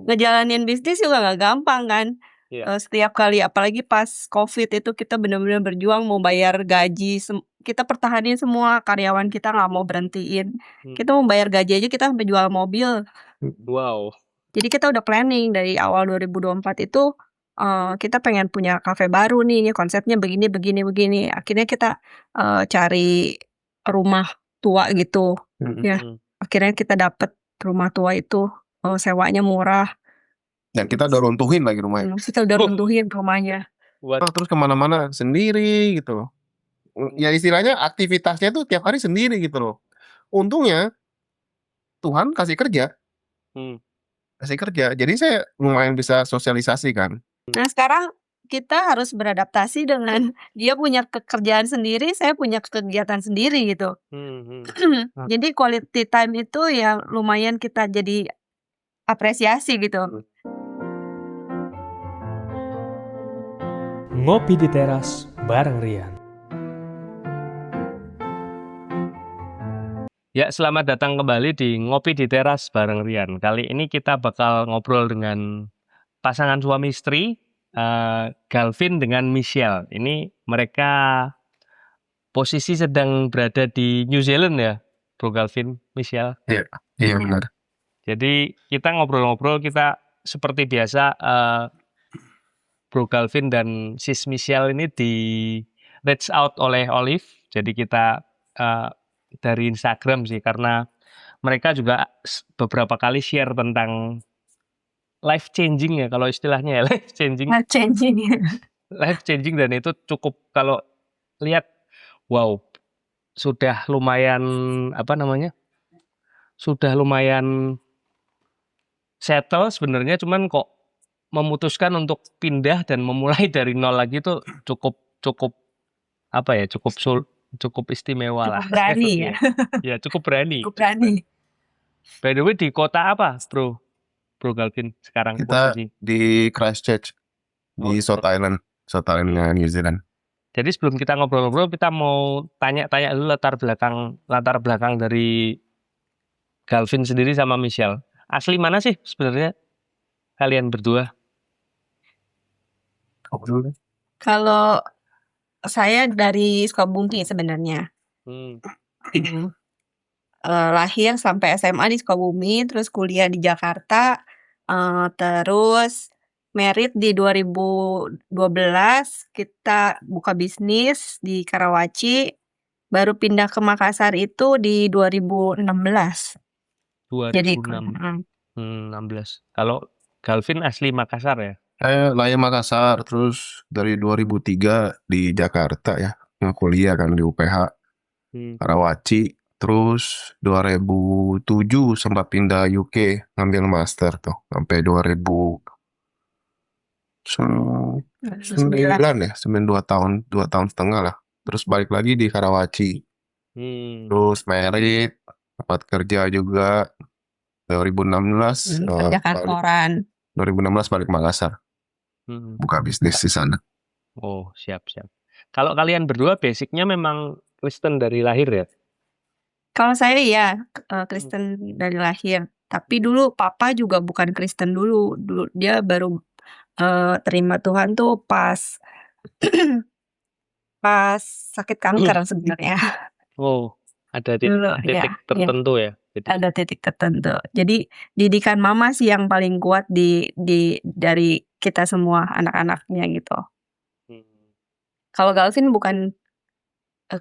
ngejalanin bisnis juga nggak gampang kan. Iya. Setiap kali apalagi pas Covid itu kita bener-bener berjuang mau bayar gaji, kita pertahanin semua karyawan kita nggak mau berhentiin. Kita mau bayar gaji aja kita sampai jual mobil. Wow. Jadi kita udah planning dari awal 2024 itu, kita pengen punya kafe baru nih, ini konsepnya begini begini begini. Akhirnya kita, cari rumah tua gitu, ya. Akhirnya kita dapet rumah tua itu, sewanya murah. Dan kita udah runtuhin lagi rumahnya. Kita udah runtuhin rumahnya. Terus kemana-mana sendiri gitu loh. Ya istilahnya aktivitasnya tuh tiap hari sendiri gitu loh. Untungnya Tuhan kasih kerja. Kasih kerja. Jadi saya lumayan bisa sosialisasi kan. Nah sekarang kita harus beradaptasi dengan dia punya pekerjaan sendiri, saya punya kegiatan sendiri gitu. Jadi quality time itu ya lumayan kita jadi apresiasi gitu. Ngopi di teras bareng Rian. Ya, selamat datang kembali di Ngopi di Teras bareng Rian. Kali ini kita bakal ngobrol dengan pasangan suami istri, Galvin dengan Michelle. Ini mereka posisi sedang berada di New Zealand ya, Bro Galvin, Michelle. Iya benar. Jadi kita ngobrol-ngobrol, kita seperti biasa, Bro Galvin dan Sis Michelle ini di reach out oleh Olive. Jadi kita dari Instagram sih, karena mereka juga beberapa kali share tentang life changing ya, kalau istilahnya ya, life changing. Life changing, dan itu cukup kalau lihat, wow, sudah lumayan sudah lumayan settle sebenarnya, cuman kok memutuskan untuk pindah dan memulai dari nol lagi itu cukup istimewa lah. Cukup berani ya. Ya, cukup berani. Cukup berani. By the way, di kota apa, Bro Galvin sekarang? Kita posisi di Christchurch di South Island New Zealand. Jadi sebelum kita ngobrol-ngobrol, kita mau tanya-tanya dulu latar belakang dari Galvin sendiri sama Michelle. Asli mana sih sebenarnya kalian berdua? Kalau saya dari Sukabumi sebenarnya. Lahir sampai SMA di Sukabumi, terus kuliah di Jakarta, terus married di 2012, kita buka bisnis di Karawaci, baru pindah ke Makassar itu di 2016. 2016. Kalau Galvin asli Makassar ya? Saya lahir Makassar, terus dari 2003 di Jakarta ya, kuliah kan di UPH Karawaci. Terus 2007 sempat pindah UK ngambil master tuh sampai 2009 ya, 2 tahun setengah lah. Terus balik lagi di Karawaci. Terus married, dapat kerja juga 2016. Kerja kantoran. 2016 balik Makassar. Buka bisnis di sana. Oh, siap. Kalau kalian berdua basicnya memang Kristen dari lahir ya? Kalau saya ya Kristen dari lahir. Tapi dulu papa juga bukan Kristen dulu. Dulu dia baru terima Tuhan tuh pas pas sakit kanker sebenarnya. Oh, ada titik tertentu ya? Ada titik tertentu. Jadi didikan mama sih yang paling kuat dari kita semua anak-anaknya gitu. Kalau Galvin bukan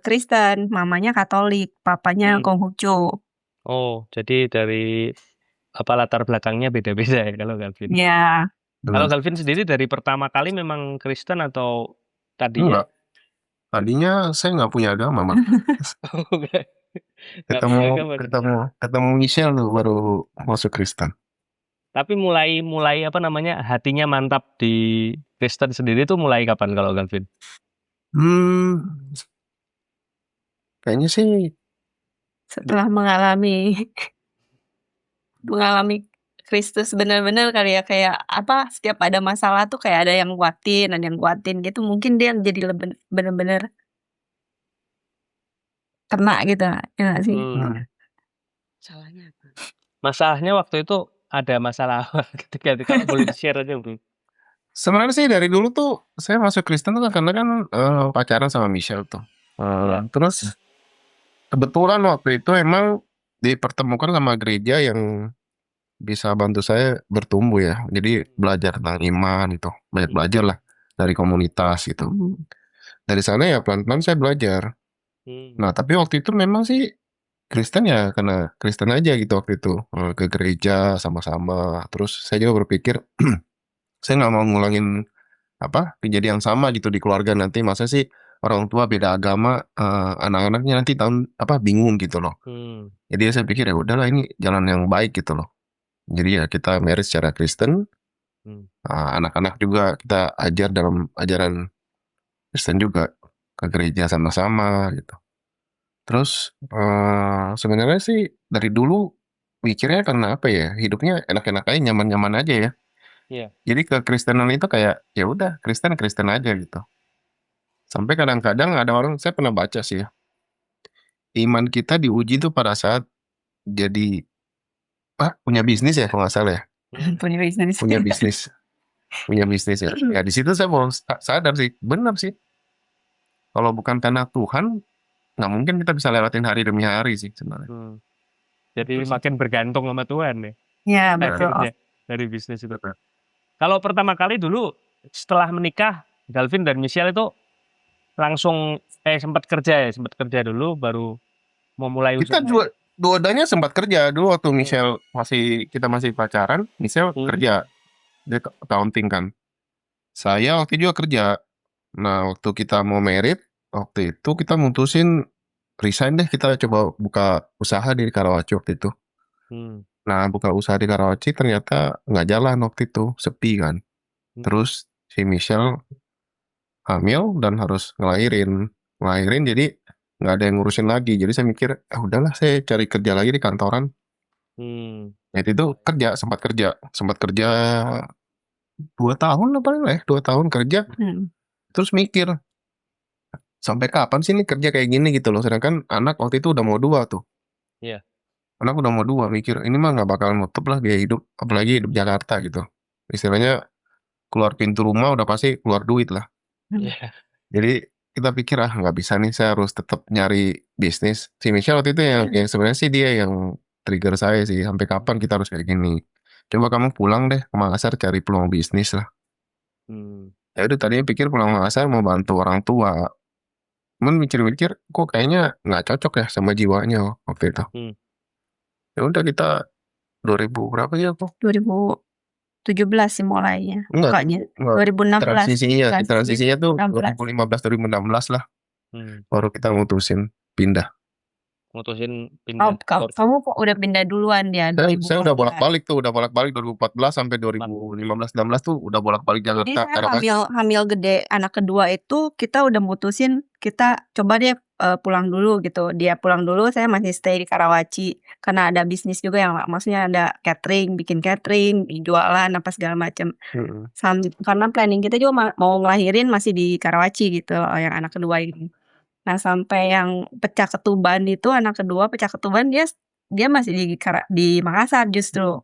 Kristen, mamanya Katolik, papanya Konghucu. Oh, jadi dari latar belakangnya beda-beda ya kalau Galvin? Iya. Kalau Galvin sendiri dari pertama kali memang Kristen atau tadinya? Enggak. Tadinya saya nggak punya agama, Mak. ketemu Michelle tuh baru masuk Kristen. Tapi mulai hatinya mantap di Kristen sendiri tuh mulai kapan kalau Galvin? Kayaknya sih setelah mengalami Kristus benar-benar kali ya, kayak setiap ada masalah tuh kayak ada yang nguatin gitu, mungkin dia jadi benar-benar kena gitu, ya nggak sih? Salahnya apa? Masalahnya waktu itu ada masalah apa ketika itu? Kalau boleh di-share aja, Bro. Sebenarnya sih dari dulu tuh saya masuk Kristen tuh karena kan pacaran sama Michelle tuh. Ya. Terus kebetulan waktu itu emang dipertemukan sama gereja yang bisa bantu saya bertumbuh ya. Jadi belajar tentang iman gitu, banyak belajar lah dari komunitas gitu. Dari sana ya pelan-pelan saya belajar. Nah tapi waktu itu memang sih Kristen ya karena Kristen aja gitu waktu itu. Ke gereja sama-sama. Terus saya juga berpikir saya nggak mau ngulangin kejadian sama gitu di keluarga nanti. Masa sih orang tua beda agama, anak-anaknya nanti bingung gitu loh. Jadi saya pikir ya udahlah ini jalan yang baik gitu loh. Jadi ya kita married secara Kristen, anak-anak juga kita ajar dalam ajaran Kristen juga, ke gereja sama-sama gitu. Terus sebenarnya sih dari dulu mikirnya karena apa ya, hidupnya enak-enak aja, nyaman-nyaman aja ya. Iya. Jadi kekristenan itu kayak ya udah Kristen aja gitu. Sampai kadang-kadang ada orang, saya pernah baca sih ya, iman kita diuji tuh pada saat jadi punya bisnis ya kalau nggak salah ya. Punya bisnis. Punya bisnis ya. Ya di situ saya mau sadar sih, benar sih. Kalau bukan karena Tuhan, nggak mungkin kita bisa lewatin hari demi hari sih sebenarnya. Jadi makin bergantung sama Tuhan ya. Ya, betul. Akhirnya dari bisnis itu. Kalau pertama kali dulu setelah menikah, Galvin dan Michelle itu langsung sempat kerja dulu baru memulai Kita usaha. dua-duanya sempat kerja dulu waktu Michelle kita masih pacaran. Michelle kerja, dia accounting kan. Saya waktu itu juga kerja. Nah waktu kita mau married, waktu itu kita mutusin resign deh, kita coba buka usaha di Karawaci waktu itu. Nah buka usaha di Karawaci ternyata nggak jalan waktu itu, sepi kan. Terus si Michelle hamil dan harus ngelahirin jadi nggak ada yang ngurusin lagi. Jadi saya mikir udahlah saya cari kerja lagi di kantoran. Nah itu sempat kerja 2 tahun lah paling lah ya, 2 tahun kerja. Terus mikir sampai kapan sih ini kerja kayak gini gitu loh, sedangkan anak waktu itu udah mau 2 tuh. Iya. Anak udah mau 2, mikir ini mah nggak bakalan nutup lah biaya hidup, apalagi hidup Jakarta gitu. Istilahnya keluar pintu rumah udah pasti keluar duit lah. Iya. Jadi kita pikir nggak bisa nih, saya harus tetap nyari bisnis. Si Michelle waktu itu yang sebenarnya sih dia yang trigger saya sih, sampai kapan kita harus kayak gini. Coba kamu pulang deh ke Makassar cari peluang bisnis lah. Ya udah tadinya pikir pulang Makassar mau bantu orang tua. Cuman mikir-mikir kok kayaknya nggak cocok ya sama jiwanya waktu itu. Ya udah kita 2000 berapa ya kok? 2017 sih mulainya. Enggak. 2016. Transisinya tuh 2015-2016 lah. Baru kita pindah. Mutusin pindah. Kamu udah pindah duluan ya. Saya udah bolak-balik 2014 sampai 2015-16 tuh udah bolak-balik Jakarta. Jadi saya hamil gede anak kedua itu kita udah mutusin kita coba deh pulang dulu gitu. Dia pulang dulu, saya masih stay di Karawaci karena ada bisnis juga yang maksudnya ada bikin catering, jualan apa segala macam. Karena planning kita juga mau ngelahirin masih di Karawaci gitu yang anak kedua ini. Nah sampai yang pecah ketuban itu anak kedua pecah ketuban dia masih di Makassar justru.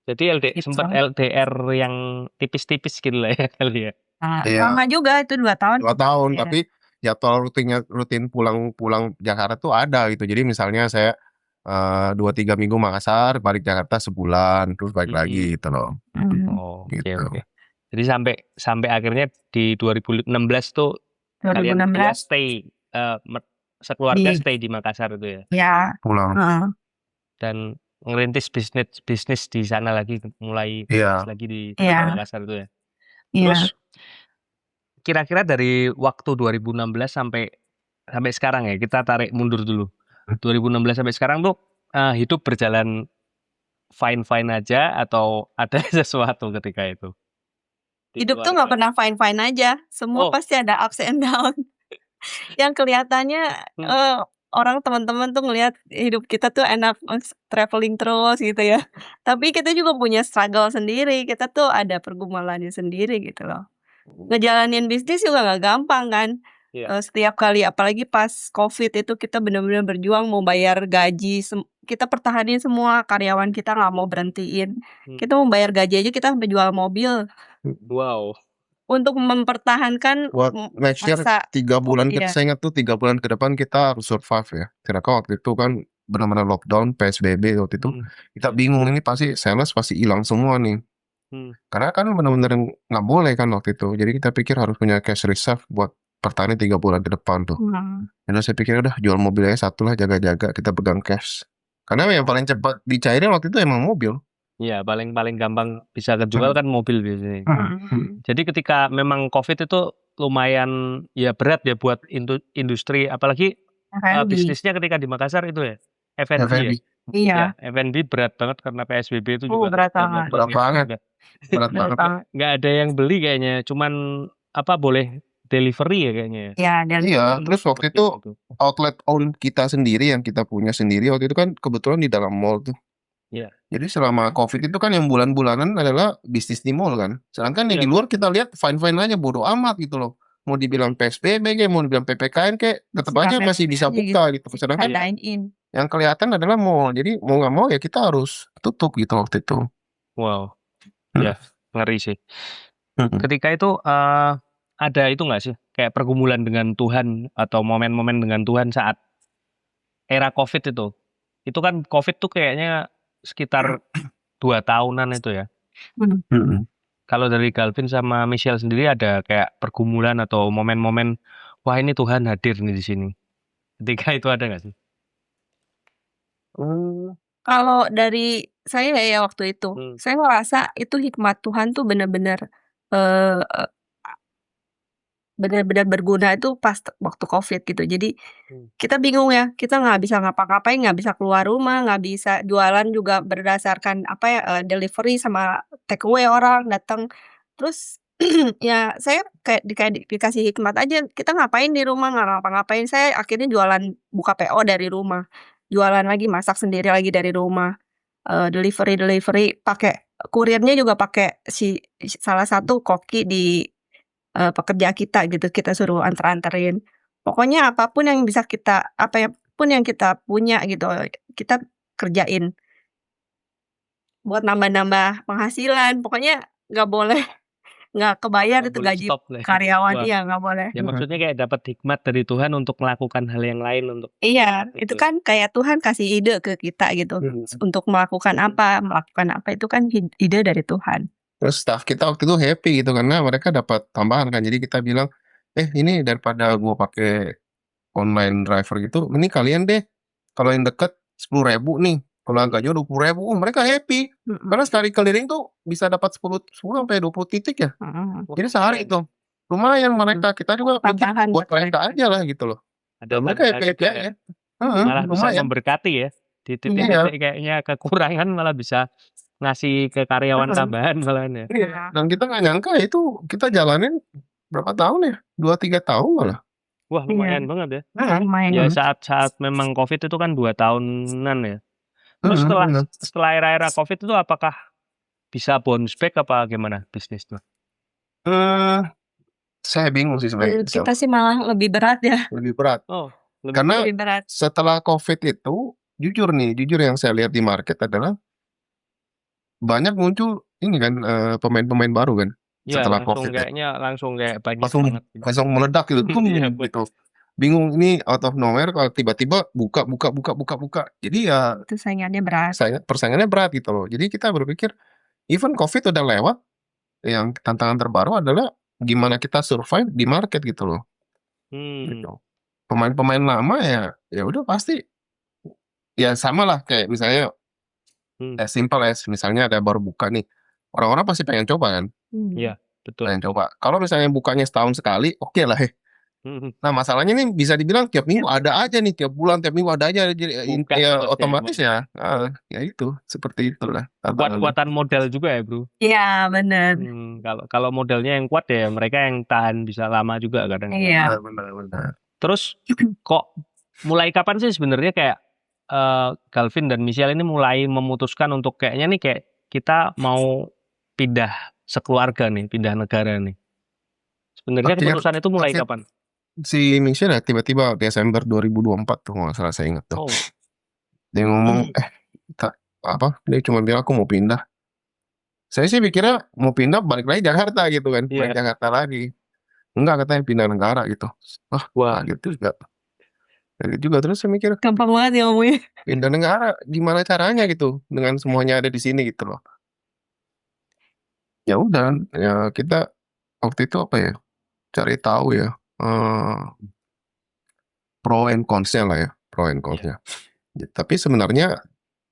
Jadi sempat LDR yang tipis-tipis gitu lah ya kali ya. Lama juga itu 2 tahun. 2 tahun ya. Tapi jadwal rutin pulang Jakarta tuh ada gitu. Jadi misalnya saya 2-3 minggu Makassar, balik Jakarta sebulan, terus balik lagi gitu loh. Oke. Jadi sampai akhirnya di 2016 tuh 2016 kalian stay sekeluarga stay di Makassar itu ya. Ya. Pulang. Dan ngerintis bisnis di sana lagi, mulai lagi di Makassar itu ya. Terus kira-kira dari waktu 2016 sampai sekarang ya, kita tarik mundur dulu. 2016 sampai sekarang tuh hidup berjalan fine aja atau ada sesuatu ketika itu? Hidup tuh nggak pernah fine aja, semua pasti ada ups and down. Yang kelihatannya orang teman-teman tuh ngelihat hidup kita tuh enak, traveling terus gitu ya. Tapi kita juga punya struggle sendiri, kita tuh ada pergumulannya sendiri gitu loh. Ngejalanin bisnis juga nggak gampang kan. Setiap kali apalagi pas COVID itu kita benar-benar berjuang mau bayar gaji kita pertahanin semua, karyawan kita nggak mau berhentiin. Hmm. Kita mau bayar gaji aja kita sampai jual mobil Wow. untuk mempertahankan Buat next year masa 3 bulan iya. saya ingat tuh 3 bulan ke depan kita harus survive ya. Karena waktu itu kan benar-benar lockdown, PSBB waktu itu. Kita bingung ini pasti sales pasti hilang semua nih. Karena kan benar-benar nggak boleh kan waktu itu. Jadi kita pikir harus punya cash reserve buat pertahanan 3 bulan ke depan tuh. Dan saya pikir udah jual mobil aja satu lah, jaga-jaga kita pegang cash. Karena yang paling cepat dicairin waktu itu emang mobil. Iya, paling gampang bisa kejual kan mobil biasanya. Jadi ketika memang COVID itu lumayan ya berat ya buat industri, apalagi bisnisnya ketika di Makassar itu ya, F&B ya. Iya. Ya, F&B berat banget karena PSBB itu juga. Berat banget. Berat banget. Berat banget. Nggak ada yang beli kayaknya, cuman boleh delivery ya kayaknya. Ya, Iya, terus waktu itu outlet own kita sendiri yang kita punya sendiri waktu itu kan kebetulan di dalam mall tuh. Iya. Jadi selama COVID itu kan yang bulan-bulanan adalah bisnis di mall kan. Sedangkan yang di luar kita lihat fine-fine aja, bodo amat gitu loh. Mau dibilang PSBB kayak, mau dibilang PPKN kayak, tetap aja masih bisa buka gitu. Sedangkan yang kelihatan adalah mall. Jadi mau nggak mau ya kita harus tutup gitu waktu itu. Wow. Ya, ngeri sih. Ketika itu ada itu nggak sih kayak pergumulan dengan Tuhan atau momen-momen dengan Tuhan saat era COVID itu? Itu kan COVID tuh kayaknya sekitar 2 tahunan itu ya. Kalau dari Galvin sama Michelle sendiri ada kayak pergumulan atau momen-momen wah ini Tuhan hadir nih di sini. Ketika itu ada nggak sih? Kalau dari saya ya waktu itu, saya ngerasa itu hikmat Tuhan tuh benar-benar benar-benar berguna itu pas waktu COVID gitu. Jadi kita bingung ya, kita nggak bisa ngapa-ngapain, nggak bisa keluar rumah, nggak bisa jualan juga berdasarkan delivery sama take away orang datang. Terus ya saya kayak dikasih hikmat aja, kita ngapain di rumah, nggak ngapa-ngapain. Saya akhirnya jualan buka PO dari rumah, jualan lagi, masak sendiri lagi dari rumah, delivery pakai kurirnya juga pakai salah satu koki di pekerja kita gitu, kita suruh anterin. Pokoknya apapun yang bisa apapun yang kita punya gitu, kita kerjain. Buat nambah-nambah penghasilan, pokoknya nggak kebayar itu gaji karyawan, iya nggak boleh. Ya maksudnya kayak dapat hikmat dari Tuhan untuk melakukan hal yang lain untuk. Iya, itu kan kayak Tuhan kasih ide ke kita gitu, untuk melakukan apa itu kan ide dari Tuhan. Terus staff kita waktu itu happy gitu karena mereka dapat tambahan kan. Jadi kita bilang, ini daripada gua pakai online driver gitu, ini kalian deh kalau yang deket 10.000 nih, kalau agak jauh 20.000. Mereka happy karena sekali keliling tuh bisa dapat 10 sampai 20 titik ya. Jadi sehari itu lumayan mereka, kita juga pikir buat mereka aja lah gitu loh. Ada mereka happy aja. Malah bisa lumayan. memberkati ya. Di titik-titik kayaknya kekurangan malah bisa ngasih ke karyawan tambahan malahan ya. Iya. Dan kita nggak nyangka itu kita jalanin berapa tahun ya? 2-3 tahun malah. Wah lumayan banget ya. Lumayan. Ya saat memang COVID itu kan 2 tahunan ya. Terus setelah era-era COVID itu apakah bisa bounce back apa gimana bisnisnya? Saya bingung sih sebenarnya. Kita sih malah lebih berat ya. Lebih berat. Karena lebih berat. Setelah COVID itu, jujur yang saya lihat di market adalah banyak muncul ini kan pemain-pemain baru kan. Ya, setelah langsung COVID kayaknya langsung kayak banyak banget. Langsung meledak gitu. Gitu. Bingung ini out of nowhere kalau tiba-tiba buka. Jadi ya itu saingannya berat. Persaingannya berat gitu loh. Jadi kita berpikir even COVID udah lewat, yang tantangan terbaru adalah gimana kita survive di market gitu loh. Gitu. Pemain-pemain lama ya udah pasti ya sama lah kayak misalnya as simple as misalnya ada baru buka nih, orang-orang pasti pengen coba kan. Iya, betul. Pengen coba. Kalau misalnya bukanya setahun sekali, oke lah ya. Nah masalahnya nih bisa dibilang tiap minggu ada aja nih, tiap bulan tiap minggu ada aja, jadi ya otomatis ya itu seperti itulah. Kuat-kuatan modal juga ya bro. Iya benar. Kalau modalnya yang kuat ya mereka yang tahan bisa lama juga kadang. Iya. Benar. Terus kok mulai kapan sih sebenarnya kayak Galvin dan Michelle ini mulai memutuskan untuk kayaknya nih kayak kita mau pindah sekeluarga nih, pindah negara nih. Sebenarnya keputusan itu mulai kapan? Si Michelle ya tiba-tiba Desember 2024 tuh nggak salah saya ingat tuh. Dia ngomong, dia cuma bilang aku mau pindah. Saya sih pikirnya mau pindah balik lagi Jakarta gitu kan, balik Jakarta lagi. Enggak, katanya pindah negara gitu. Wah. Kaget juga. Terus saya mikir, Gampang banget ya ngomongnya. pindah negara gimana caranya gitu dengan semuanya ada di sini gitu loh. Ya udah, ya kita waktu itu cari tahu ya, pro and cons-nya lah ya, pro and cons-nya. Tapi sebenarnya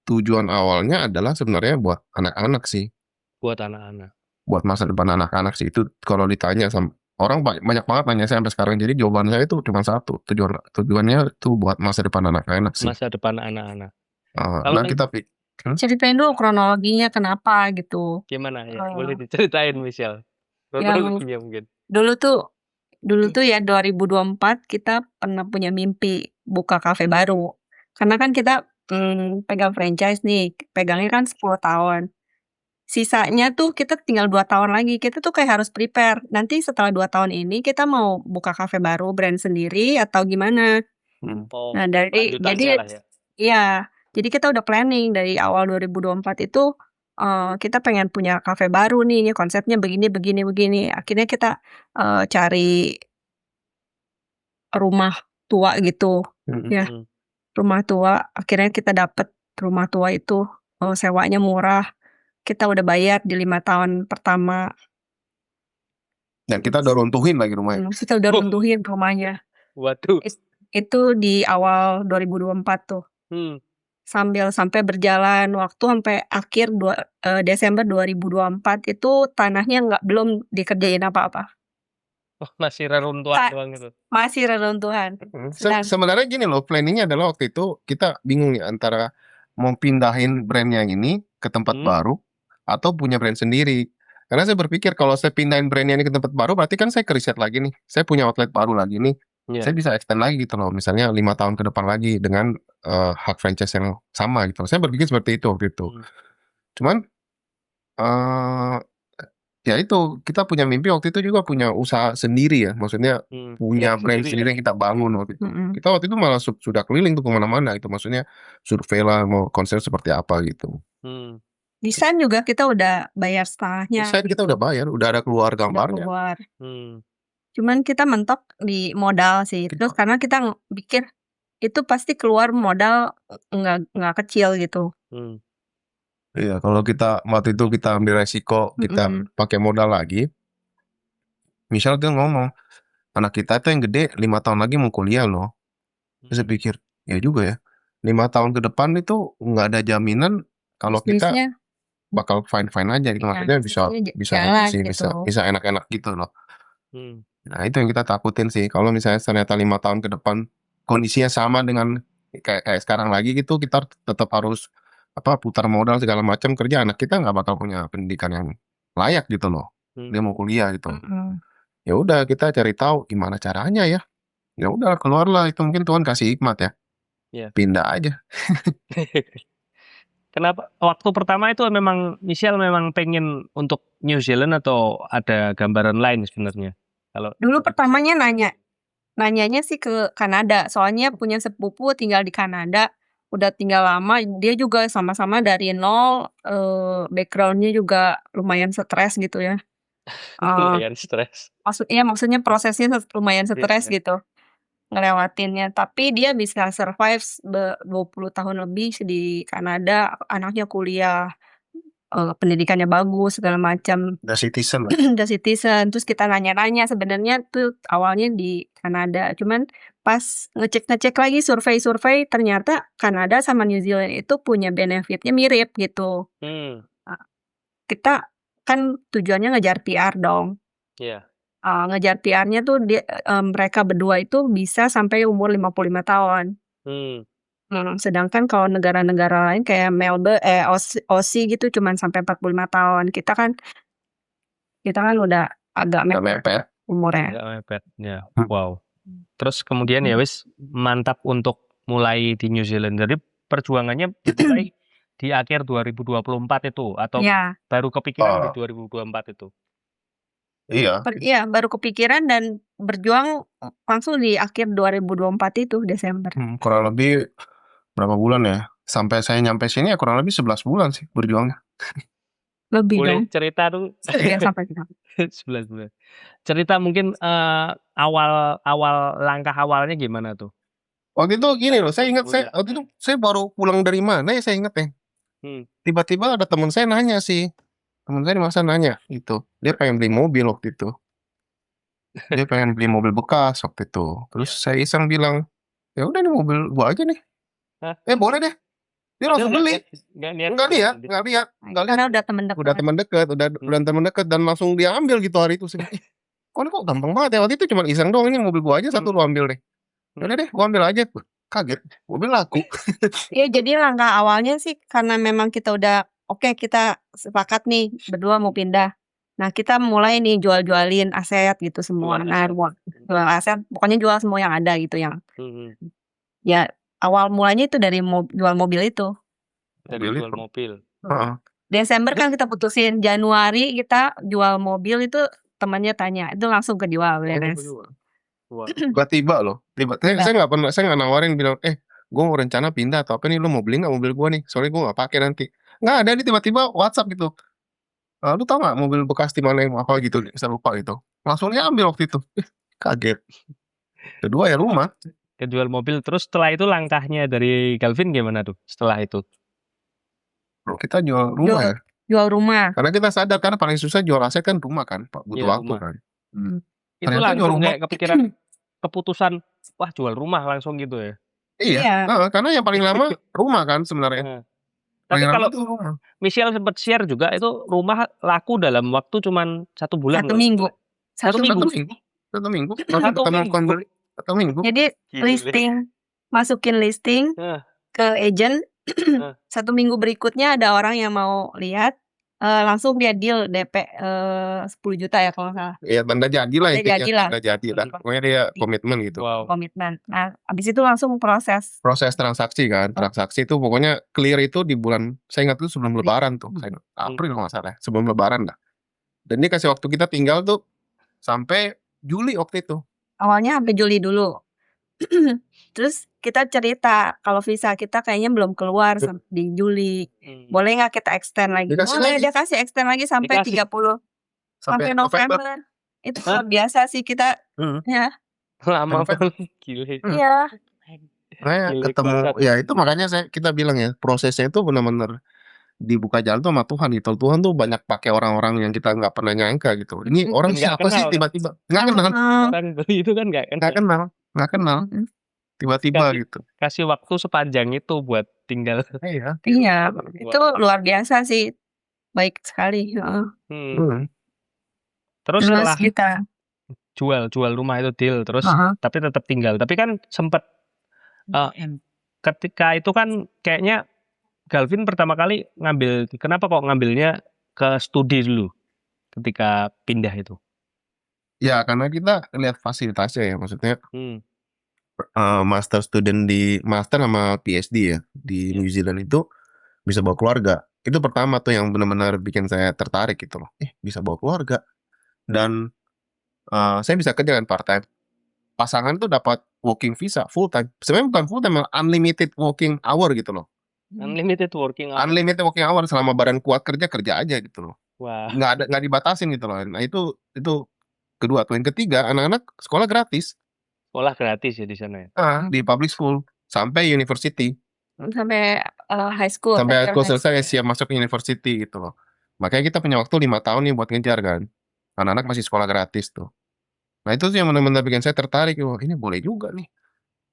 tujuan awalnya adalah sebenarnya buat anak-anak sih. Buat anak-anak. Buat masa depan anak-anak sih. Itu kalau ditanya sama orang banyak banget nanya saya sampai sekarang. Jadi jawaban saya itu cuma satu. Tujuannya itu buat masa depan anak-anak sih. Masa depan anak-anak. Nah kita Ceritain dulu kronologinya kenapa gitu. Gimana ya? Boleh diceritain Michelle. Kronologinya mungkin. Dulu tuh ya 2024 kita pernah punya mimpi buka kafe baru. Karena kan kita pegang franchise nih, pegangnya kan 10 tahun. Sisanya tuh kita tinggal 2 tahun lagi, kita tuh kayak harus prepare. Nanti setelah 2 tahun ini kita mau buka kafe baru, brand sendiri atau gimana. Nah jadi kita udah planning dari awal 2024 itu, kita pengen punya kafe baru nih, konsepnya begini. Akhirnya kita, cari rumah tua gitu, ya. Rumah tua, akhirnya kita dapet rumah tua itu, sewanya murah. Kita udah bayar di 5 tahun pertama. Dan kita udah runtuhin lagi rumahnya. Kita udah runtuhin rumahnya. Waduh. Itu di awal 2024 tuh. Sampai berjalan waktu sampai akhir Desember 2024 itu tanahnya belum dikerjain apa-apa. Masih reruntuhan doang itu. Masih reruntuhan. Sebenarnya gini loh, planningnya adalah waktu itu kita bingung ya antara mau pindahin brandnya ini ke tempat baru atau punya brand sendiri. Karena saya berpikir kalau saya pindahin brandnya ini ke tempat baru berarti kan saya riset lagi nih. Saya punya outlet baru lagi nih. Saya bisa extend lagi gitu loh. Misalnya 5 tahun ke depan lagi dengan hak franchise yang sama gitu. Saya berpikir seperti itu waktu itu. Cuman ya itu kita punya mimpi waktu itu juga punya usaha sendiri ya. Maksudnya punya brand sendiri yang kita bangun waktu itu. Kita waktu itu malah sudah keliling tuh kemana-mana gitu. Maksudnya survei lah mau konsep seperti apa gitu. Desain juga kita udah bayar setengahnya. Desain kita udah bayar, udah ada keluar gambarnya. Cuman kita mentok di modal sih. Terus karena kita pikir itu pasti keluar modal nggak kecil gitu. Iya, kalau kita waktu itu kita ambil resiko, kita pakai modal lagi. Misal dia ngomong, anak kita itu yang gede 5 tahun lagi mau kuliah loh. Terus saya pikir, ya juga ya. 5 tahun ke depan itu nggak ada jaminan kalau kita bakal fine-fine aja gitu. Maksudnya bisa enak-enak gitu loh. Nah itu yang kita takutin sih. Kalau misalnya ternyata 5 tahun ke depan kondisinya sama dengan kayak sekarang lagi gitu, kita tetap harus putar modal segala macam kerja, anak kita nggak bakal punya pendidikan yang layak gitu loh. Dia mau kuliah gitu. Ya udah kita cari tahu gimana caranya ya. Ya udah keluarlah itu, mungkin Tuhan kasih hikmat ya. Pindah aja. Kenapa waktu pertama itu Michelle memang pengen untuk New Zealand atau ada gambaran lain sebenarnya? Dulu pertamanya nanyanya sih ke Kanada, soalnya punya sepupu tinggal di Kanada, udah tinggal lama, dia juga sama-sama dari nol, background-nya juga lumayan stres gitu ya. Lumayan stres. Maksudnya prosesnya lumayan stres gitu, ngelewatinnya. Tapi dia bisa survive 20 tahun lebih di Kanada, anaknya kuliah, pendidikannya bagus segala macam. Udah citizen. Terus kita nanya-nanya sebenarnya tuh awalnya di Kanada, cuman pas ngecek lagi survei ternyata Kanada sama New Zealand itu punya benefitnya mirip gitu. Kita kan tujuannya ngejar PR dong. Ngejar PR-nya tuh mereka berdua itu bisa sampai umur 55 tahun. Sedangkan kalau negara-negara lain kayak Melbourne, Aussie gitu cuman sampai 45 tahun. Kita kan udah agak mepet umurnya. Agak mepet, ya. Wow. Terus kemudian ya wis mantap untuk mulai di New Zealand. Jadi perjuangannya mulai di akhir 2024 itu atau baru kepikiran di 2024 itu? Iya. Baru kepikiran dan berjuang langsung di akhir 2024 itu Desember. Kurang lebih berapa bulan ya? Sampai saya nyampe sini ya kurang lebih 11 bulan sih berjuangnya. Lebih Boleh dong. cerita tuh Biar sampai kita. 11 bulan. Cerita mungkin awal langkah awalnya gimana tuh? Waktu itu gini loh, saya ingat waktu itu saya baru pulang dari mana ya, saya ingat ya. Tiba-tiba ada teman saya nanya sih. Teman saya di masa nanya gitu. Dia pengen beli mobil waktu itu. Dia pengen beli mobil bekas waktu itu. Terus saya iseng bilang, ya udah nih mobil gua aja nih. Hah? Boleh deh. Dia langsung beli. Enggak lihat. Karena udah temen Udah dekat. teman dekat, udah teman dekat dan langsung dia ambil gitu hari itu. Saya bilang, kok gampang banget ya, waktu itu cuma iseng doang, ini mobil gua aja satu lu ambil deh. Udah deh, gua ambil aja. Kaget, mobil laku. Iya, jadi langkah awalnya sih karena memang kita udah oke, kita sepakat nih berdua mau pindah. Nah, kita mulai nih jual-jualin aset gitu semua. Nah, jual aset, pokoknya jual semua yang ada gitu yang ya awal mulanya itu dari jual mobil itu. Dari Mobil jual itu. mobil. Heeh. Desember kan kita putusin, Januari kita jual mobil itu temannya tanya, itu langsung kejual beres. Wah. Tiba-tiba loh. Saya nggak nawarin bilang, gue mau rencana pindah atau apa nih, lu mau beli nggak mobil gue nih? Soalnya gue nggak pakai nanti. Nggak ada nih, tiba-tiba WhatsApp gitu. Lu tau nggak mobil bekas di mana yang apa gitu? Saya lupa gitu. Langsung dia ambil waktu itu. Kaget. Kedua ya rumah. Kejual mobil. Terus setelah itu langkahnya dari Galvin gimana tuh? Setelah itu? Kita jual rumah ya. Jual rumah. Karena kita sadar karena paling susah jual aset kan rumah kan, Pak. Butuh Iya, waktu rumah. kan. Itu Ternyata jual langsung rumah. kayak kepikiran keputusan, wah jual rumah langsung gitu ya? Iya. Karena yang paling lama rumah kan sebenarnya. Tapi Paling lama kalau tuh rumah. Michelle sempat share juga itu rumah laku dalam waktu cuman 1 bulan. 1 minggu. 1 minggu. 1 minggu. Langsung ketemu pembeli. 1 minggu. Jadi listing, masukin listing ke agent. 1 minggu berikutnya ada orang yang mau lihat, langsung dia deal DP 10 juta ya kalau nggak salah. Iya, tanda jadi lah intinya. Jadi lah. Tanda jadi lah. Pokoknya dia komitmen gitu. Wow. Komitmen. Nah, abis itu langsung proses. Proses transaksi kan. Transaksi itu pokoknya clear itu di bulan, saya ingat itu sebelum lebaran tuh. April kalau nggak salah. Sebelum lebaran dah. Dan dia kasih waktu kita tinggal tuh sampai Juli waktu itu. Awalnya sampai Juli dulu. Terus kita cerita kalau visa kita kayaknya belum keluar di Juli. Boleh nggak kita extend lagi? Boleh, dia kasih extend lagi sampai 30. Sampai November. Itu luar biasa sih kita. Ya. Lama banget. Gile. Iya. Saya ketemu, ya itu makanya kita bilang ya, prosesnya itu benar-benar dibuka jalan tuh sama Tuhan gitu. Tuhan tuh banyak pakai orang-orang yang kita nggak pernah nyangka gitu. Ini orang siapa sih tiba-tiba? Nggak kenal. Orang beli itu kan nggak kenal. Tiba-tiba gitu. Kasih waktu sepanjang itu buat tinggal. Iya. Itu luar biasa sih. Baik sekali. Terus setelah kita jual rumah itu deal terus, tapi tetap tinggal. Tapi kan sempet ketika itu kan kayaknya Galvin pertama kali kenapa kok ngambilnya ke studi dulu ketika pindah itu? Ya karena kita lihat fasilitasnya ya, maksudnya master student di master sama PhD ya di New Zealand itu bisa bawa keluarga. Itu pertama tuh yang benar-benar bikin saya tertarik gitu loh. Bisa bawa keluarga dan saya bisa kerja kan part time. Pasangan tuh dapat working visa full time. Sebenarnya bukan full time, unlimited working hour gitu loh. Unlimited working hour. Unlimited working hour selama badan kuat kerja aja gitu loh. Wah. Nggak dibatasin gitu loh. Nah itu kedua tuh. Yang ketiga, anak-anak sekolah gratis. Sekolah gratis ya di sana ya. Di public school sampai university. Sampai high school. Sampai high school selesai siap masuk university gitu loh. Makanya kita punya waktu 5 tahun nih buat ngejar kan. Anak-anak masih sekolah gratis tuh. Nah itu sih yang benar-benar bikin saya tertarik. Wah ini boleh juga nih.